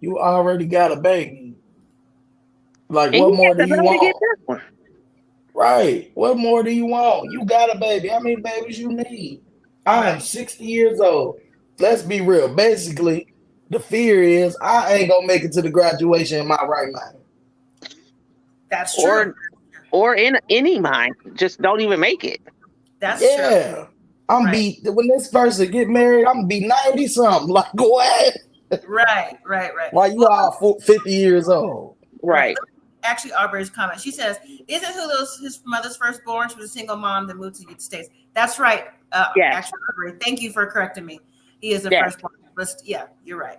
you already got a baby. Like, And what he more got do the you baby to get want? this one. Right. What more do you want? You got a baby. How many babies you need? I am 60 years old. Let's be real. Basically, the fear is I ain't gonna make it to the graduation in my right mind. That's true. Or in any mind. Just don't even make it. That's true. Yeah. When this person get married, I'm gonna be 90 something. Like what? Right. Why you all 50 years old? Right. Actually, Aubrey's comment. She says, "Isn't Julio's his mother's firstborn? She was a single mom that moved to the United States." That's right. Yes. Actually, Aubrey, thank you for correcting me. He is the Yes. firstborn. But yeah, you're right.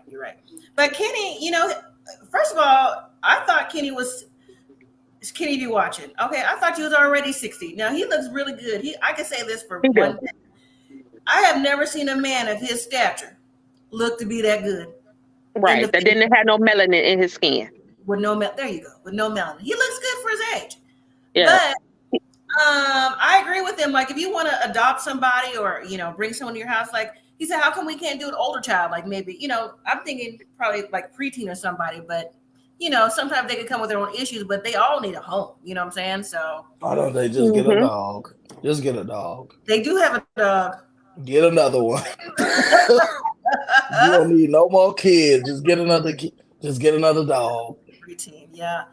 But Kenny, you know, first of all, I thought Kenny be watching. Okay, I thought he was already 60. Now he looks really good. I can say this for one thing. I have never seen a man of his stature look to be that good. Right. That didn't have no melanin in his skin. With no there you go. With no melanin. He looks good for his age. Yeah. But I agree with him. Like if you want to adopt somebody or, you know, bring someone to your house, like he said, how come we can't do an older child? Like maybe, you know, I'm thinking probably like preteen or somebody, but you know, sometimes they can come with their own issues, but they all need a home. You know what I'm saying? So Why don't they just get a dog? Just get a dog. They do have a dog. Get another one. You don't need no more kids. Just get another dog. Preteen, yeah.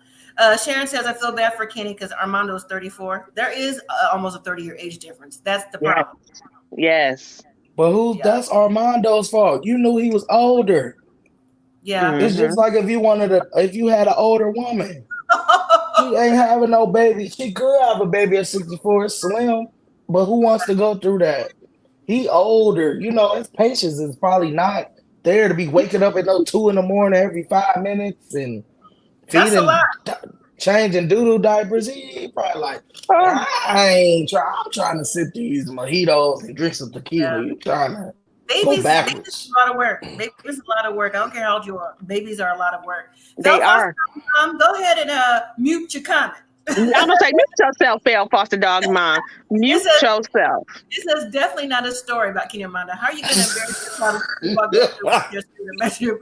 Sharon says, I feel bad for Kenny because Armando's 34. There is almost a 30-year age difference. That's the problem. Yes. But that's Armando's fault. You knew he was older. Yeah. It's just like if you had an older woman. She ain't having no baby. She could have a baby at 64, slim, but who wants to go through that? He older. You know, his patience is probably not there to be waking up at 2 in the morning every 5 minutes and feeding, changing doo-doo diapers. He probably like, I'm trying to sip these mojitos and drink some tequila. You trying to go backwards. Babies a lot of work. Babies a lot of work. I don't care how old you are. Babies are a lot of work. They are. Go ahead and mute your comment. I'm gonna say mute yourself, Phil Foster Dog Mom. Mute yourself. This is definitely not a story about Kenny Armando. How are you going to embarrass yourself?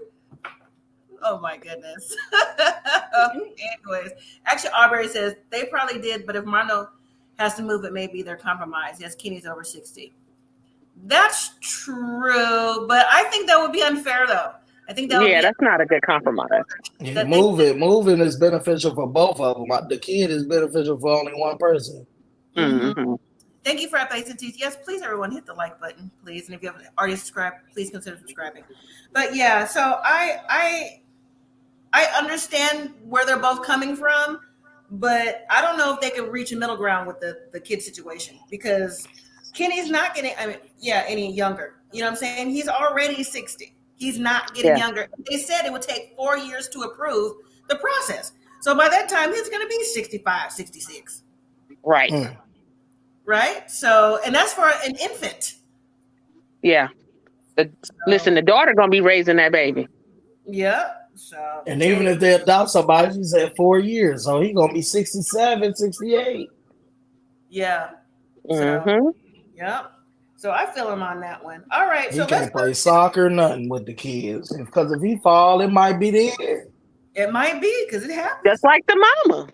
Oh my goodness. Anyways, actually, Aubrey says they probably did, but if Armando has to move, it may be their compromise. Yes, Kenny's over 60. That's true, but I think that would be unfair, though. I think that that's not a good compromise. Yeah, moving is beneficial for both of them. The kid is beneficial for only one person. Mm-hmm. Thank you for our patience. Yes, please, everyone, hit the like button, please. And if you haven't already subscribed, please consider subscribing. But yeah, so I understand where they're both coming from, but I don't know if they can reach a middle ground with the kid situation because Kenny's not getting, any younger. You know what I'm saying? He's already 60. He's not getting younger. They said it would take 4 years to approve the process. So by that time, he's going to be 65, 66. Right. right? So, and that's for an infant. Yeah. Listen, the daughter gonna be raising that baby. Yeah. So, and even if they adopt somebody, she said 4 years, so he gonna be 67, 68. Yeah. Mm-hmm. So, yeah. So I feel him on that one. All right. He So can't play soccer, nothing with the kids, because if he fall, it might be the end. It might be because it happens. Just like the mama.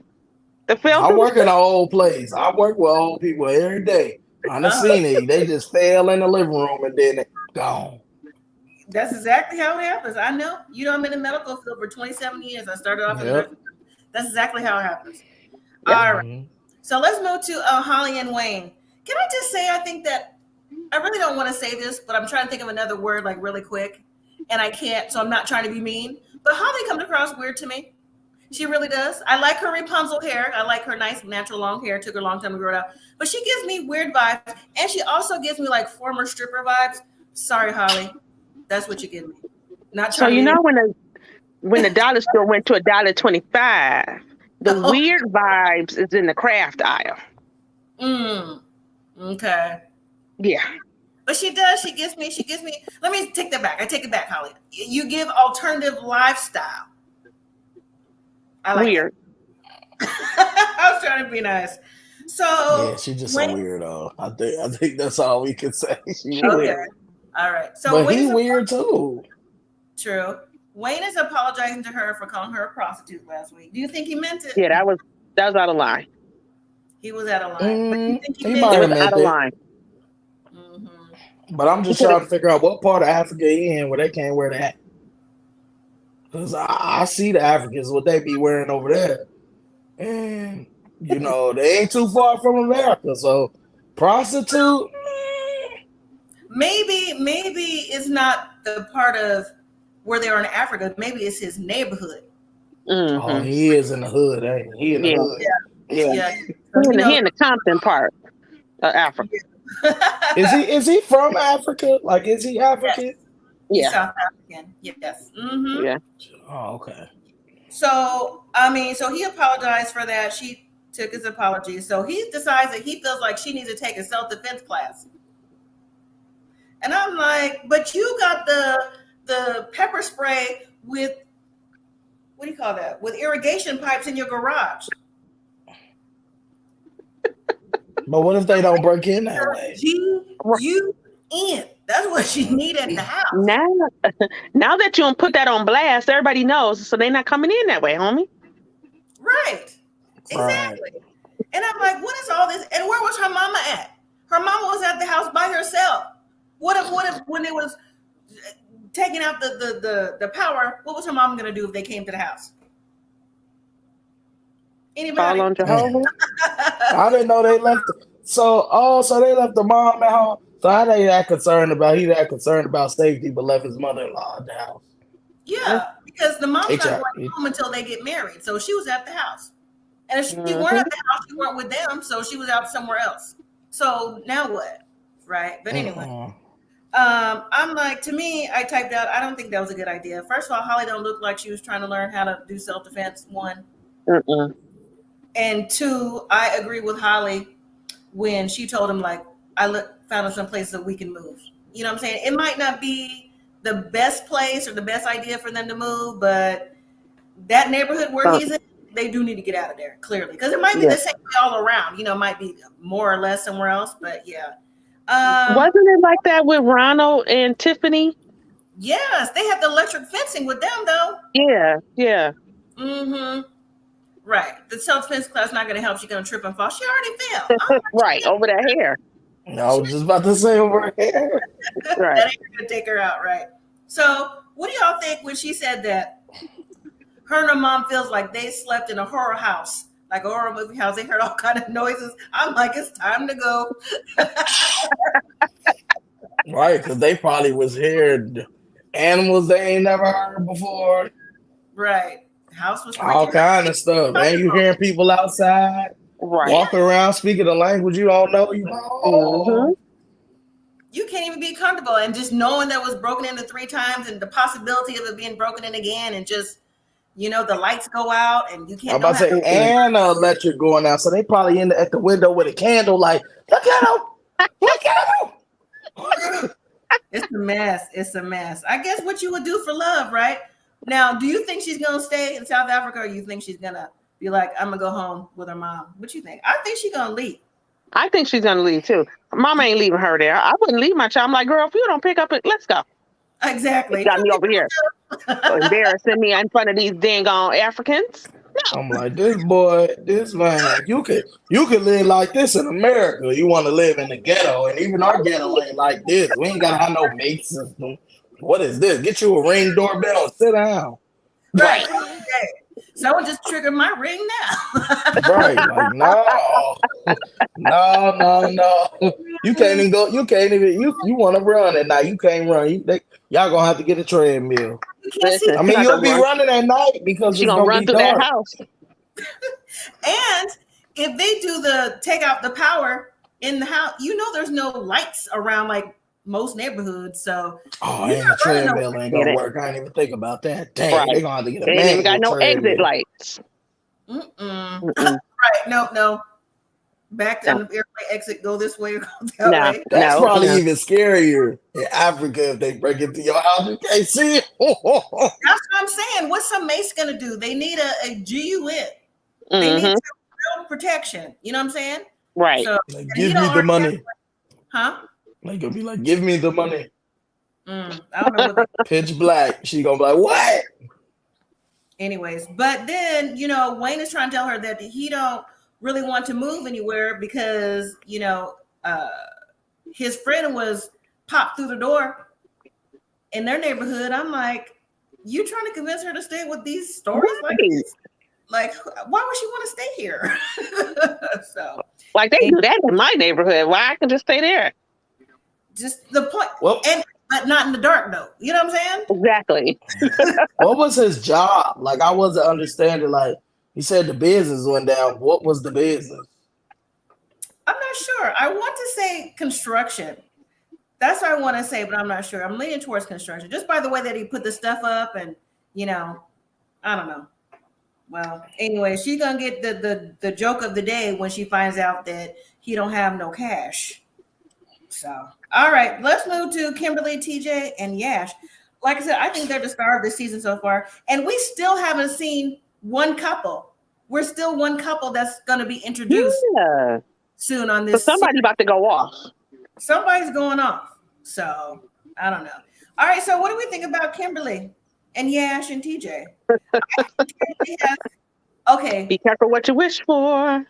I work in an old place. I work with old people every day. I done seen it. They just fell in the living room and then gone. That's exactly how it happens. I know. You know, I'm in the medical field for 27 years. I started off in nursing. That's exactly how it happens. Yep. All right. So let's move to Holly and Wayne. Can I just say, I think that I really don't want to say this, but I'm trying to think of another word like really quick, and I can't, so I'm not trying to be mean. But Holly comes across weird to me. She really does. I like her Rapunzel hair. I like her nice natural long hair. It took her a long time to grow it out. But she gives me weird vibes, and she also gives me like former stripper vibes. Sorry, Holly. That's what you give me. Not so you know when the dollar store went to $1.25, the weird vibes is in the craft aisle. Okay. Yeah. But she does. She gives me. Let me take that back. I take it back, Holly. You give alternative lifestyle. I like weird. I was trying to be nice. So yeah, she's just a weirdo. I think that's all we can say. She's weird. All right. So but he's weird too. True. Wayne is apologizing to her for calling her a prostitute last week. Do you think he meant it? Yeah, that was out of line. He was out of line. But you think he might have meant out of line. But I'm just trying to figure out what part of Africa he in where they can't wear that. Because I see the Africans, what they be wearing over there. And, you know, they ain't too far from America. So, prostitute? Maybe it's not the part of where they are in Africa. Maybe it's his neighborhood. Mm-hmm. Oh, he is in the hood, ain't he? He in the hood. Yeah. He in the Compton part of Africa. Is he from Africa? Like, is he African? Yeah. He's South African. Yes. Mm-hmm. Yeah. Oh, okay. So, so he apologized for that. She took his apology. So he decides that he feels like she needs to take a self-defense class. And I'm like, but you got the pepper spray with, what do you call that? With irrigation pipes in your garage. But what if they don't break in that way? G-U-N. That's what she needed in the house. Now that you don't put that on blast, everybody knows, so they're not coming in that way, homie. Right. Exactly. Right. And I'm like, what is all this? And where was her mama at? Her mama was at the house by herself. What if when they was taking out the power, what was her mom gonna do if they came to the house? Anybody? Fall on Jehovah? I didn't know they left. So they left the mom at home. So how they that concerned about? He that concerned about safety, but left his mother-in-law at the house. Yeah, because the mom's not going home until they get married. So she was at the house, and if she weren't at the house, she weren't with them. So she was out somewhere else. So now what? Right? But anyway. I'm like, to me, I typed out, I don't think that was a good idea. First of all, Holly don't look like she was trying to learn how to do self-defense, one. And two, I agree with Holly when she told him, like, found some places that we can move. You know what I'm saying? It might not be the best place or the best idea for them to move, but that neighborhood where he's in, they do need to get out of there, clearly. Because it might be the same all around. You know, it might be more or less somewhere else, but yeah. Wasn't it like that with Ronald and Tiffany? Yes, they have the electric fencing with them, though. Yeah. Mm-hmm. Right. The self-defense class not going to help. She's going to trip and fall. She already fell. Right, over that hair. No, I was just about to say over her hair. Right. That ain't going to take her out, right? So, what do y'all think when she said that her and her mom feels like they slept in a horror house? Like a horror movie house, they heard all kind of noises. I'm like, it's time to go. Right, because they probably was hearing animals they ain't never heard before. Right. House was all kind of stuff. And you hearing people outside, walking around speaking a language you don't know. You can't even be comfortable. And just knowing that was broken into 3 times and the possibility of it being broken in again and just the lights go out and you can't. I'm about to say, and electric going out, so they probably at the window with a candle, like, look at him, look at him. It's a mess. It's a mess. I guess what you would do for love, right? Now, do you think she's gonna stay in South Africa, or you think she's gonna be like, I'm gonna go home with her mom? What you think? I think she's gonna leave. I think she's gonna leave too. Mama ain't leaving her there. I wouldn't leave my child. I'm like, girl, if you don't pick up it, let's go. Exactly. Got me over here. Embarrassing me in front of these dang on Africans. No. I'm like, this man, you can live like this in America. You want to live in the ghetto, and even our ghetto ain't like this. We ain't gotta have no mate system. What is this? Get you a Ring doorbell and sit down. Right. Someone just triggered my ring now. Right. Like, no. You can't even go. You can't even. You want to run at night. You can't run. Y'all gonna have to get a treadmill. Listen, I mean, you'll be running at night because she's it's gonna run be through dark. that house. And if they do take out the power in the house, there's no lights around like most neighborhoods. So the treadmill ain't gonna work. I didn't even think about that. Damn, right. They're gonna have to get a they ain't even got no exit lights. Right. No. Back to the airplane exit, go this way or go that way. That's probably even scarier in Africa if they break into your house. You can't see it. That's what I'm saying. What's some mace gonna do? They need a GUN. They need real protection. You know what I'm saying? Right. So, like, give me the money. Huh? Like, gonna be like, give me the money. I don't know what pitch black. She gonna be like, what? Anyways, but then Wayne is trying to tell her that he don't really want to move anywhere because his friend was popped through the door in their neighborhood. I'm like, you trying to convince her to stay with these stories like this? Like, why would she want to stay here? So, like, they do that in my neighborhood. Why I can just stay there? Just the point. Well, but not in the dark though. You know what I'm saying? Exactly. What was his job? Like, I wasn't understanding. Like, he said the business went down. What was the business? I'm not sure. I want to say construction. That's what I want to say, but I'm not sure. I'm leaning towards construction, just by the way that he put the stuff up, and I don't know. Well, anyway, she's gonna get the joke of the day when she finds out that he don't have no cash. So, all right, let's move to Kimberly, TJ, and Yash. Like I said, I think they're the star of this season so far, and we still haven't seen one couple. We're still one couple that's going to be introduced soon on this. So somebody's about to go off. Somebody's going off. So, I don't know. All right, so what do we think about Kimberly and Yash and TJ? Okay. Be careful what you wish for.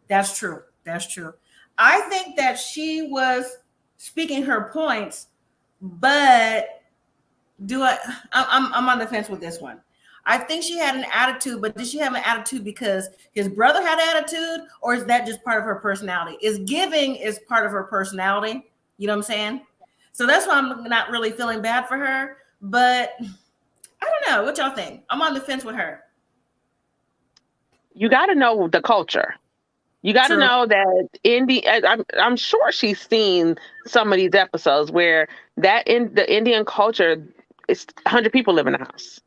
That's true. That's true. I think that she was speaking her points, but I'm on the fence with this one. I think she had an attitude, but did she have an attitude because his brother had attitude, or is that just part of her personality? Is giving is part of her personality? You know what I'm saying? So that's why I'm not really feeling bad for her, but I don't know. What y'all think? I'm on the fence with her. You got to know the culture. You got to know that I'm sure she's seen some of these episodes where in the Indian culture, it's 100 people live in the house.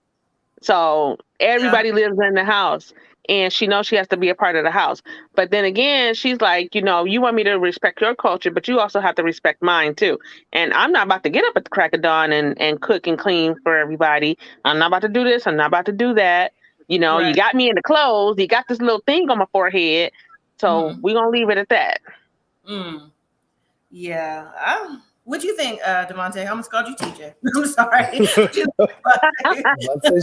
So everybody lives in the house, and she knows she has to be a part of the house. But then again, she's like, you want me to respect your culture, but you also have to respect mine too. And I'm not about to get up at the crack of dawn and cook and clean for everybody. I'm not about to do this. I'm not about to do that. You got me in the clothes. You got this little thing on my forehead. So we're going to leave it at that. Yeah. What do you think, Devontae? I'm going to call you TJ. I'm sorry.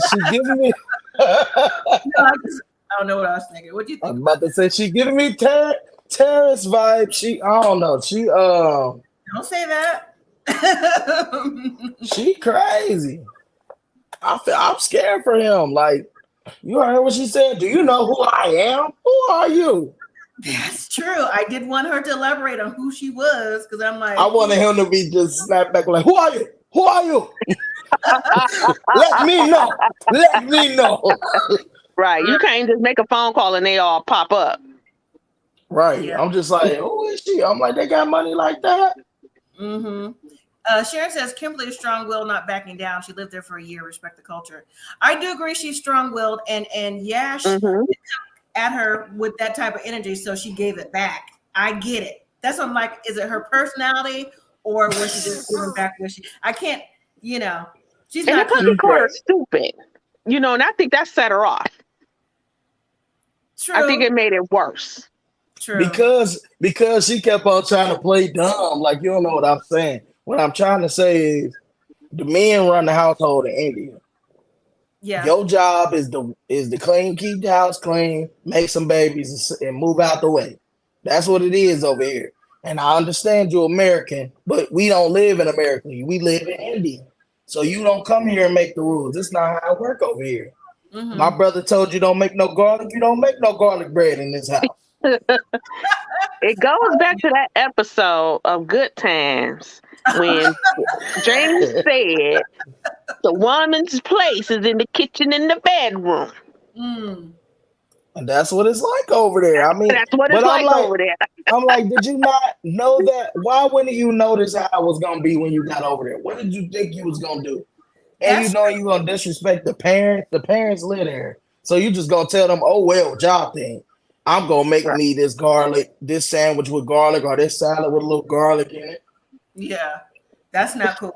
She giving me... I don't know what I was thinking. What do you think? I'm about to say she giving me terrorist vibe. I don't know. She Don't say that. She crazy. I'm scared for him. Like, you heard what she said? Do you know who I am? Who are you? That's true. I did want her to elaborate on who she was, because I'm like, I wanted him to be just snap back like, who are you? Who are you? Let me know. Let me know. Right. You can't just make a phone call and they all pop up. Right. Yeah. I'm just like, who is she? I'm like, they got money like that? Mm-hmm. Sharon says Kimberly is strong-willed, not backing down. She lived there for a year. Respect the culture. I do agree she's strong-willed, and Yash at her with that type of energy, so she gave it back. I get it. That's what I'm like. Is it her personality, or was she just giving back what she? I can't. She's and not. The puppy called her stupid. And I think that set her off. True. I think it made it worse. True. Because she kept on trying to play dumb. Like, you don't know what I'm saying. What I'm trying to say is the men run the household in India. Yeah. Your job is to clean, keep the house clean, make some babies, and move out the way. That's what it is over here. And I understand you're American, but we don't live in America. We live in India. So you don't come here and make the rules. It's not how it works over here. Mm-hmm. My brother told you don't make no garlic. You don't make no garlic bread in this house. It goes back to that episode of Good Times when James said the woman's place is in the kitchen and the bedroom. And that's what it's like over there. I mean, that's what it's like over there. I'm like, did you not know that? Why wouldn't you notice how it was going to be when you got over there? What did you think you was going to do? And you're going to disrespect the parents. The parents live there. So you just going to tell them, oh, well, job thing. I'm going to make me this garlic, this sandwich with garlic, or this salad with a little garlic in it. Yeah, that's not cool.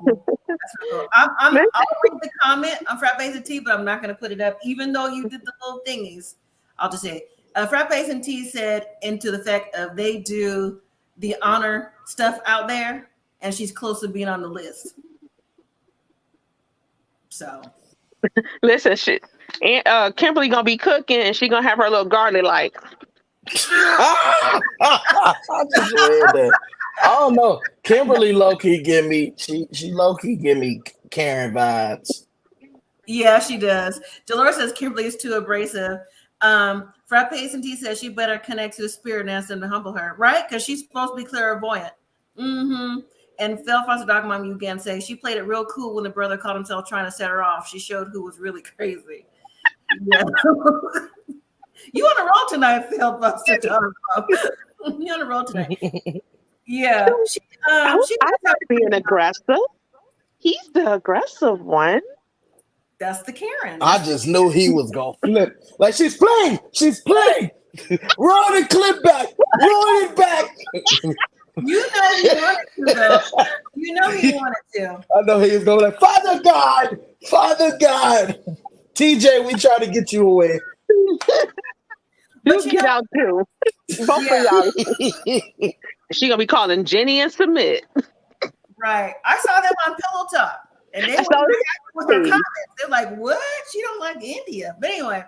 That's not cool. I'll read the comment on Frappes and Tea, but I'm not going to put it up, even though you did the little thingies. I'll just say, Frappes and Tea said into the fact of they do the honor stuff out there, and she's close to being on the list. So, listen, Kimberly gonna be cooking, and she gonna have her little garlic like. I just read that. I don't know. Kimberly low key give me she low key give me Karen vibes. Yeah, she does. Dolores says Kimberly is too abrasive. Frappes and T says she better connect to the spirit and ask them to humble her, right? Because she's supposed to be clairvoyant. Mm-hmm. And Phil Foster Dog Mom, you again say she played it real cool when the brother caught himself trying to set her off. She showed who was really crazy. Yeah. You on a roll tonight, Phil Foster Dog Mom. You on a roll tonight. Yeah. I'm not being aggressive. He's the aggressive one. That's the Karen. I just knew he was gonna flip. Like she's playing. Roll the clip back. Roll it back. You know he wanted to, though. You know he wanted to. I know he was going like, Father God. TJ, we try to get you away. You get out too. Both of y'all. She gonna be calling Jenny and Submit. Right. I saw them on Pillow Talk. And they were with their comments. They're like, what? She don't like India. But anyway,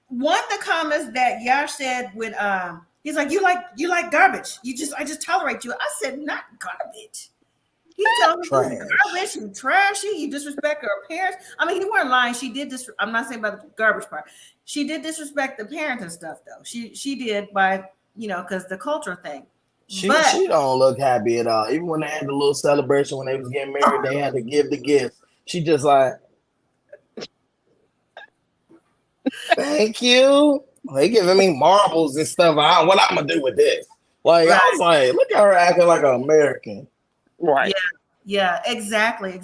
one of the comments that Yash said when he's like, you like garbage. I just tolerate you. I said, not garbage. He told me garbage and trashy. You disrespect her parents. I mean, he weren't lying. She did this. I'm not saying about the garbage part. She did disrespect the parents and stuff, though. She did by, because the culture thing. She don't look happy at all. Even when they had the little celebration when they was getting married, they had to give the gift. She just like, thank you. They giving me marbles and stuff. What I'm gonna do with this? Like, right. I was like, look at her acting like an American. Right. Yeah, exactly.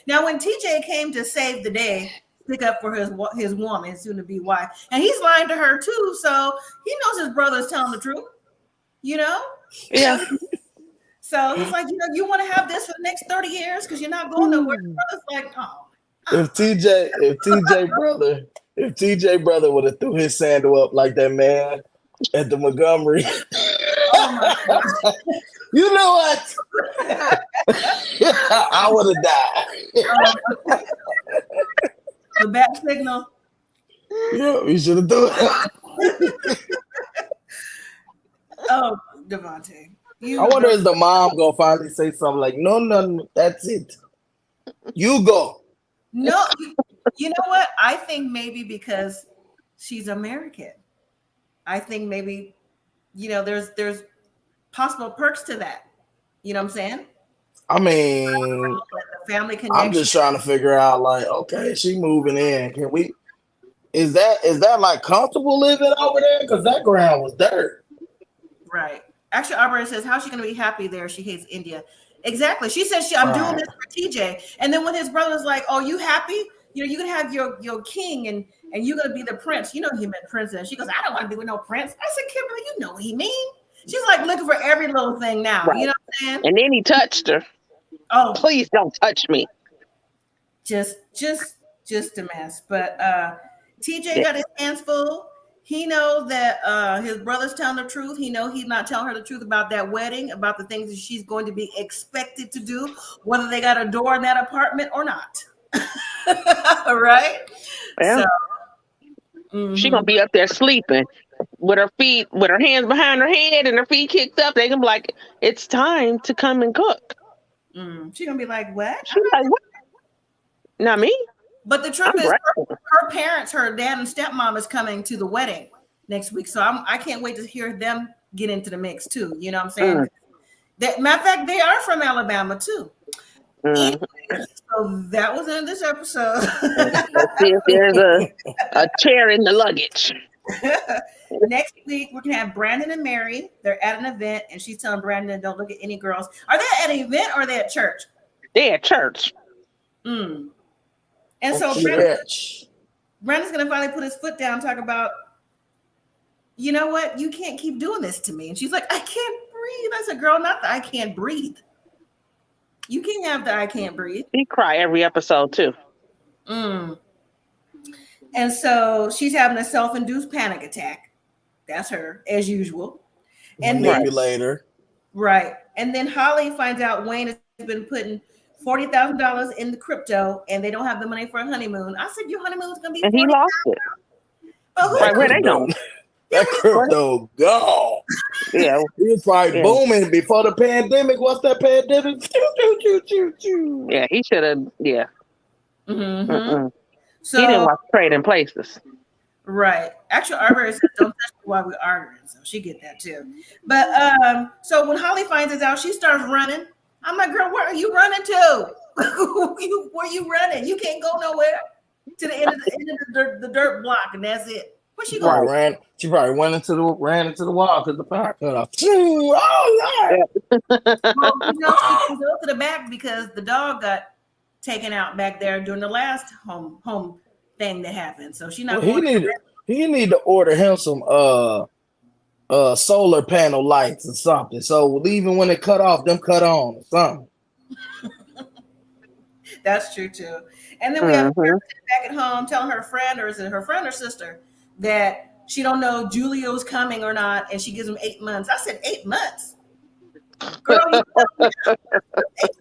Now, when TJ came to save the day, pick up for his woman, soon to be wife, and he's lying to her too, so he knows his brother is telling the truth. Yeah. So he's like, you want to have this for the next 30 years because you're not going nowhere. His brother's like, oh. If TJ brother would have threw his sandal up like that man at the Montgomery. Oh my God. You know what? I would have died. The bat signal. Yeah, we should have done it. Oh, Devontae. I wonder if the mom gonna finally say something like, no, that's it. You go. No, you know what? I think maybe because she's American. I think maybe, there's possible perks to that. You know what I'm saying? I mean, the family connection. I'm just trying to figure out, like, okay, she moving in. Can we? Is that like comfortable living over there? Because that ground was dirt. Right. Actually, Arbor says, how's she going to be happy there? She hates India. Exactly. She said, I'm doing this for TJ. And then when his brother's like, oh, you happy? You know, you can have your king and you're going to be the prince. You know, he meant princess. She goes, I don't want to be with no prince. I said, Kimberly, you know what he mean. She's like looking for every little thing now. Right. You know what I'm saying? And then he touched her. Oh, please don't touch me. Just a mess. But TJ got his hands full. He knows that his brother's telling the truth. He knows he's not telling her the truth about that wedding, about the things that she's going to be expected to do, whether they got a door in that apartment or not. Right? Yeah. So, she's going to be up there sleeping with her hands behind her head and her feet kicked up. They're going to be like, it's time to come and cook. She's going to be like, what? She's like, what? Not me. But the truth is, her parents, her dad and stepmom is coming to the wedding next week. So I can't wait to hear them get into the mix too. You know what I'm saying? Matter of fact, they are from Alabama too. Anyway, so that was in this episode. Let's see if there's a chair in the luggage. Next week, we're going to have Brandon and Mary. They're at an event, and she's telling Brandon, don't look at any girls. Are they at an event or are they at church? They're at church. And so Brandon's going to finally put his foot down and talk about, you know what? You can't keep doing this to me. And she's like, I can't breathe. I said, girl, not that I can't breathe. You can't have the I can't breathe. He cry every episode too. And so she's having a self-induced panic attack. That's her, as usual. And manipulator. Right. And then Holly finds out Wayne has been putting $40,000 in the crypto, and they don't have the money for a honeymoon. I said, your honeymoon's gonna be. And he lost it. Right, where they going? That crypto gone. Yeah, he was probably booming before the pandemic. What's that pandemic? Yeah, he should have. Yeah. So he didn't watch Trading Places. Right. Actually, Arbery says, don't touch me while we're arguing, so she get that too. But so when Holly finds it out, she starts running. I'm like, girl, where are you running to? Where you running? You can't go nowhere. To the end of the dirt block, and that's it. Where she going? She probably ran into the wall because the power cut off. Oh Lord! Well, she didn't go to the back because the dog got taken out back there during the last home thing that happened. So she not. He need to order him some solar panel lights or something. So even when it cut off, them cut on or something. That's true too. And then we have her back at home telling her friend, or is it her friend or sister, that she don't know Julio's coming or not, and she gives him 8 months. I said 8 months. Girl, you know 8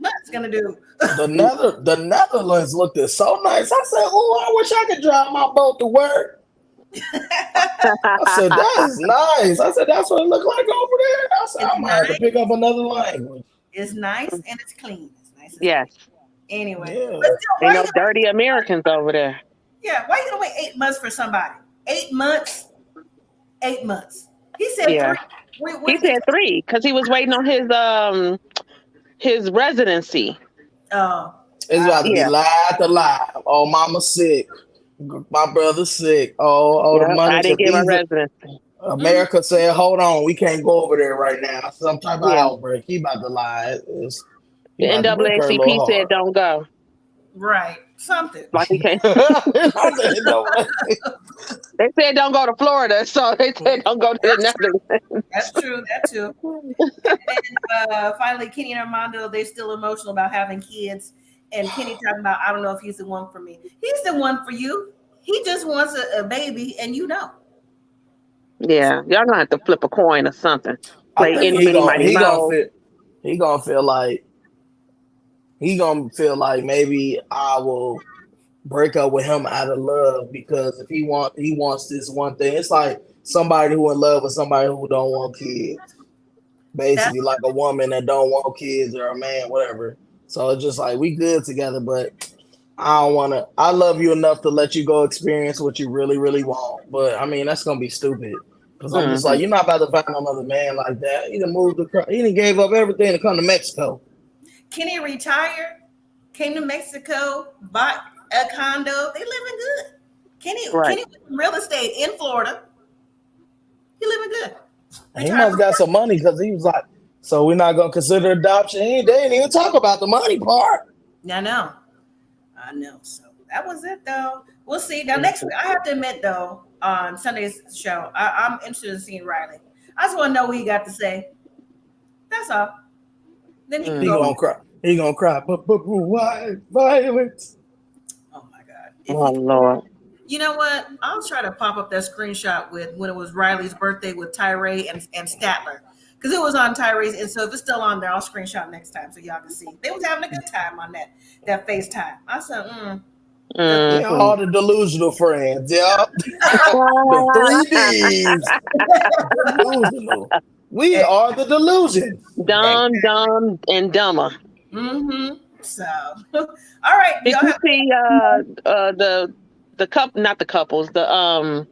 months gonna do. The Netherlands looked so nice. I said, oh, I wish I could drive my boat to work. I said, that is nice. I said, that's what it looked like over there. I said, I might have to pick up another language. It's nice and it's clean. It's nice. Yes. Anyway, ain't no dirty Americans over there. Yeah, why are you gonna wait 8 months for somebody? 8 months. 8 months. He said 3. He said 3 because he was waiting on his residency. Oh, it's about to be live to live. Oh, mama's sick. My brother's sick. Oh, the money. I didn't get my residency. America said, hold on, we can't go over there right now. Some type of outbreak. He about to lie. The NAACP said don't go. Right. Something. Like he can't. They said don't go to Florida, so they said don't go to the Netherlands. That's true. That too. And finally, Kenny and Armando, they're still emotional about having kids. And Kenny talking about, I don't know if he's the one for me. He's the one for you. He just wants a baby, and you know. Yeah, y'all gonna have to flip a coin or something. Play he gonna feel like maybe I will break up with him out of love because if he wants this one thing. It's like somebody who in love with somebody who don't want kids. Basically, like a woman that don't want kids or a man, whatever. So it's just like we good together, but I don't want to. I love you enough to let you go experience what you really, really want. But I mean, that's gonna be stupid because I'm just like, you're not about to find another man like that. He done gave up everything to come to Mexico. Kenny retired, came to Mexico, bought a condo. They living good. Kenny with real estate in Florida. He living good. He must got some money because he was like, So we're not gonna consider adoption. They ain't even talk about the money part. I know. So that was it, though. We'll see. Now, next week, I have to admit, though, on Sunday's show, I'm interested in seeing Riley. I just want to know what he got to say. That's all. Then he can go. Gonna cry. He gonna cry. But why violence? Oh my God. Lord. You know what? I'll try to pop up that screenshot with when it was Riley's birthday with Tyray and Statler. Because it was on Tyray's, and so if it's still on there, I'll screenshot next time so y'all can see. They was having a good time on that FaceTime. I said, Yeah, all the delusional friends, yeah. The 3Ds. Delusional. We are the delusion. Dumb, and dumber. Mm-hmm. So, all right. Did you see the couple? Not the couples. The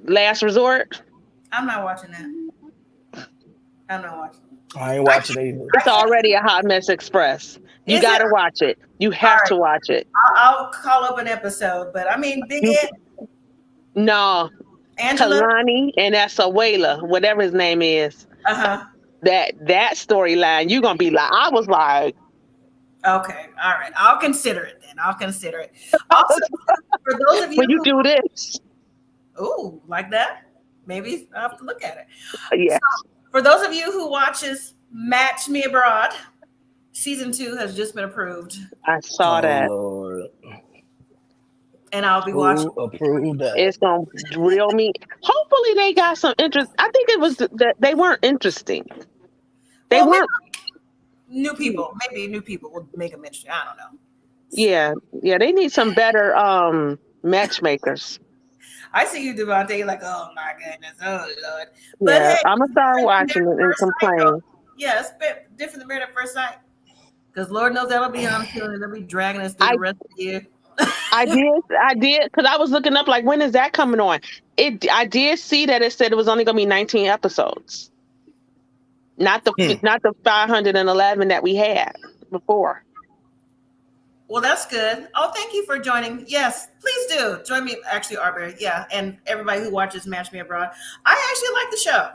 Last Resort. I'm not watching that. I'm not watching. I ain't watching it either. It's already a hot mess express. You got to watch it. You have to watch it. I'll call up an episode, but I mean, Big Ed. No. Angela. Kalani and that's Abuela, whatever his name is. Uh-huh. That storyline, you're going to be like, I was like. Okay. All right. I'll consider it then. Also, for those of you when you do this. Ooh, like that? Maybe I'll have to look at it. Yeah. So, for those of you who watches Match Me Abroad, season 2 has just been approved. I saw that. Lord. And I'll be watching. Approve that. It's going to reel me. Hopefully they got some interest. I think it was that they weren't interesting. They weren't. New people. Maybe new people will make them interesting. I don't know. Yeah. They need some better matchmakers. I see you, Devontae. You're like, oh my goodness, oh Lord. But yeah, hey, I'm gonna start watching it and complain. Yeah, it's a bit different than Married at First Sight. Because Lord knows that'll be on soon and they'll be dragging us through the rest of the year. I did, because I was looking up like, when is that coming on? I did see that it said it was only gonna be 19 episodes, not the 511 that we had before. Well, that's good. Oh, thank you for joining. Yes, please do join me. Actually, Arbery, yeah, and everybody who watches Match Me Abroad. I actually like the show.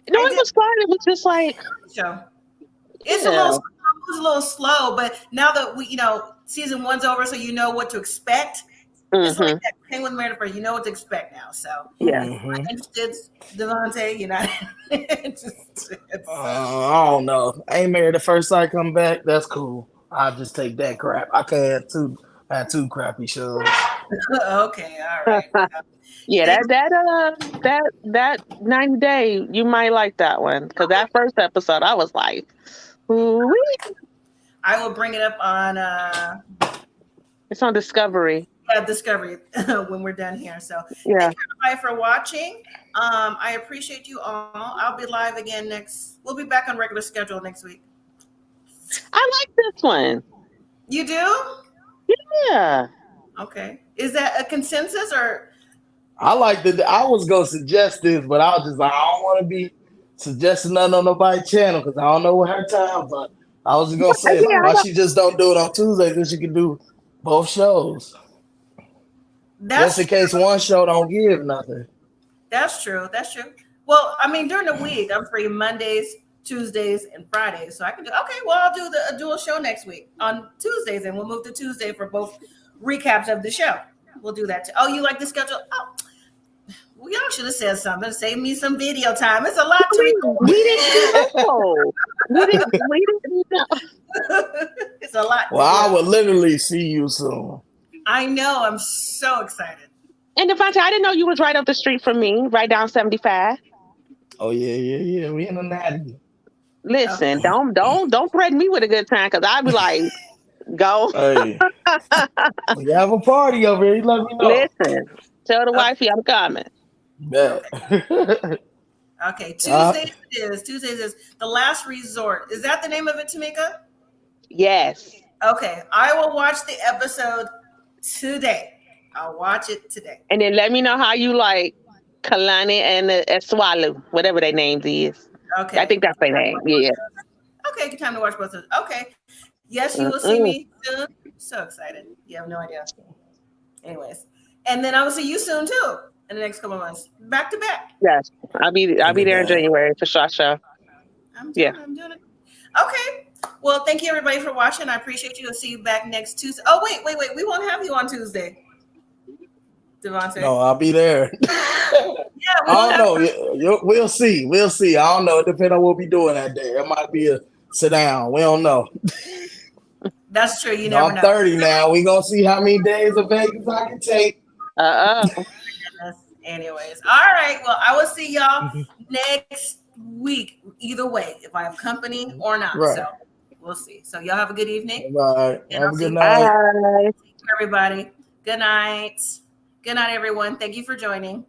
No, it was fun. It was just like show. It's a little slow, but now that we, season 1's over, so you know what to expect. Mm-hmm. It's like that thing with Married at First. You know what to expect now. So yeah, I'm interested, Devontae. You're not interested. I don't know. Ain't Married at First Sight come back? That's cool. I'll just take that crap. I can't have two crappy shows. Okay, all right. Yeah, that 90 Day, you might like that one, because that first episode, I was like, ooh-wee. I will bring it up on. It's on Discovery. Yeah, Discovery when we're done here. So yeah, thank you everybody for watching. I appreciate you all. I'll be live again we'll be back on regular schedule next week. I like this one. You do? Yeah. Okay. Is that a consensus or? I was gonna suggest this, but I was just like, I don't want to be suggesting nothing on nobody's channel because I don't know what her time. But I was gonna say, why she just don't do it on Tuesday? Because she can do both shows. Just in case one show don't give nothing. That's true. Well, I mean, during the week, I'm free Mondays, Tuesdays, and Fridays, so I can do. Okay, well, I'll do a dual show next week on Tuesdays, and we'll move to Tuesday for both recaps of the show. We'll do that too. Oh, you like the schedule? Oh, well, y'all should have said something. Save me some video time. It's a lot to record. We didn't know. We didn't know. It's a lot. Well, I will literally see you soon. I know. I'm so excited. And Devontae, I didn't know you was right up the street from me, right down 75. Oh yeah. We in the natty. Listen, don't threaten me with a good time, because I'd be like, go. Hey, we have a party over here. You let me know. Listen, tell the wifey I'm coming. Yeah. Okay, Tuesdays is The Last Resort. Is that the name of it, Tamika? Yes. Okay, I will watch the episode today. I'll watch it today. And then let me know how you like Kalani and Swallow, whatever their names is. Okay. I think that's their name. Yeah. Okay, good time to watch both of them. Okay. Yes, you will see me soon. So excited. You have no idea. Anyways. And then I will see you soon too in the next couple of months. Back to back. Yes. I'll be there in January for sure. I'm doing it. Okay. Well, thank you everybody for watching. I appreciate you. I'll see you back next Tuesday. Oh, wait. We won't have you on Tuesday. Devontae. No, I'll be there. Yeah, I don't know. We'll see. I don't know. It depends on what we'll be doing that day. It might be a sit down. We don't know. That's true. You never know. I'm 30 now. We gonna see how many days of Vegas I can take. Anyways, all right. Well, I will see y'all next week. Either way, if I have company or not. Right. So we'll see. So y'all have a good evening. Bye. Have a good night. Bye. Everybody. Good night. Good night, everyone. Thank you for joining.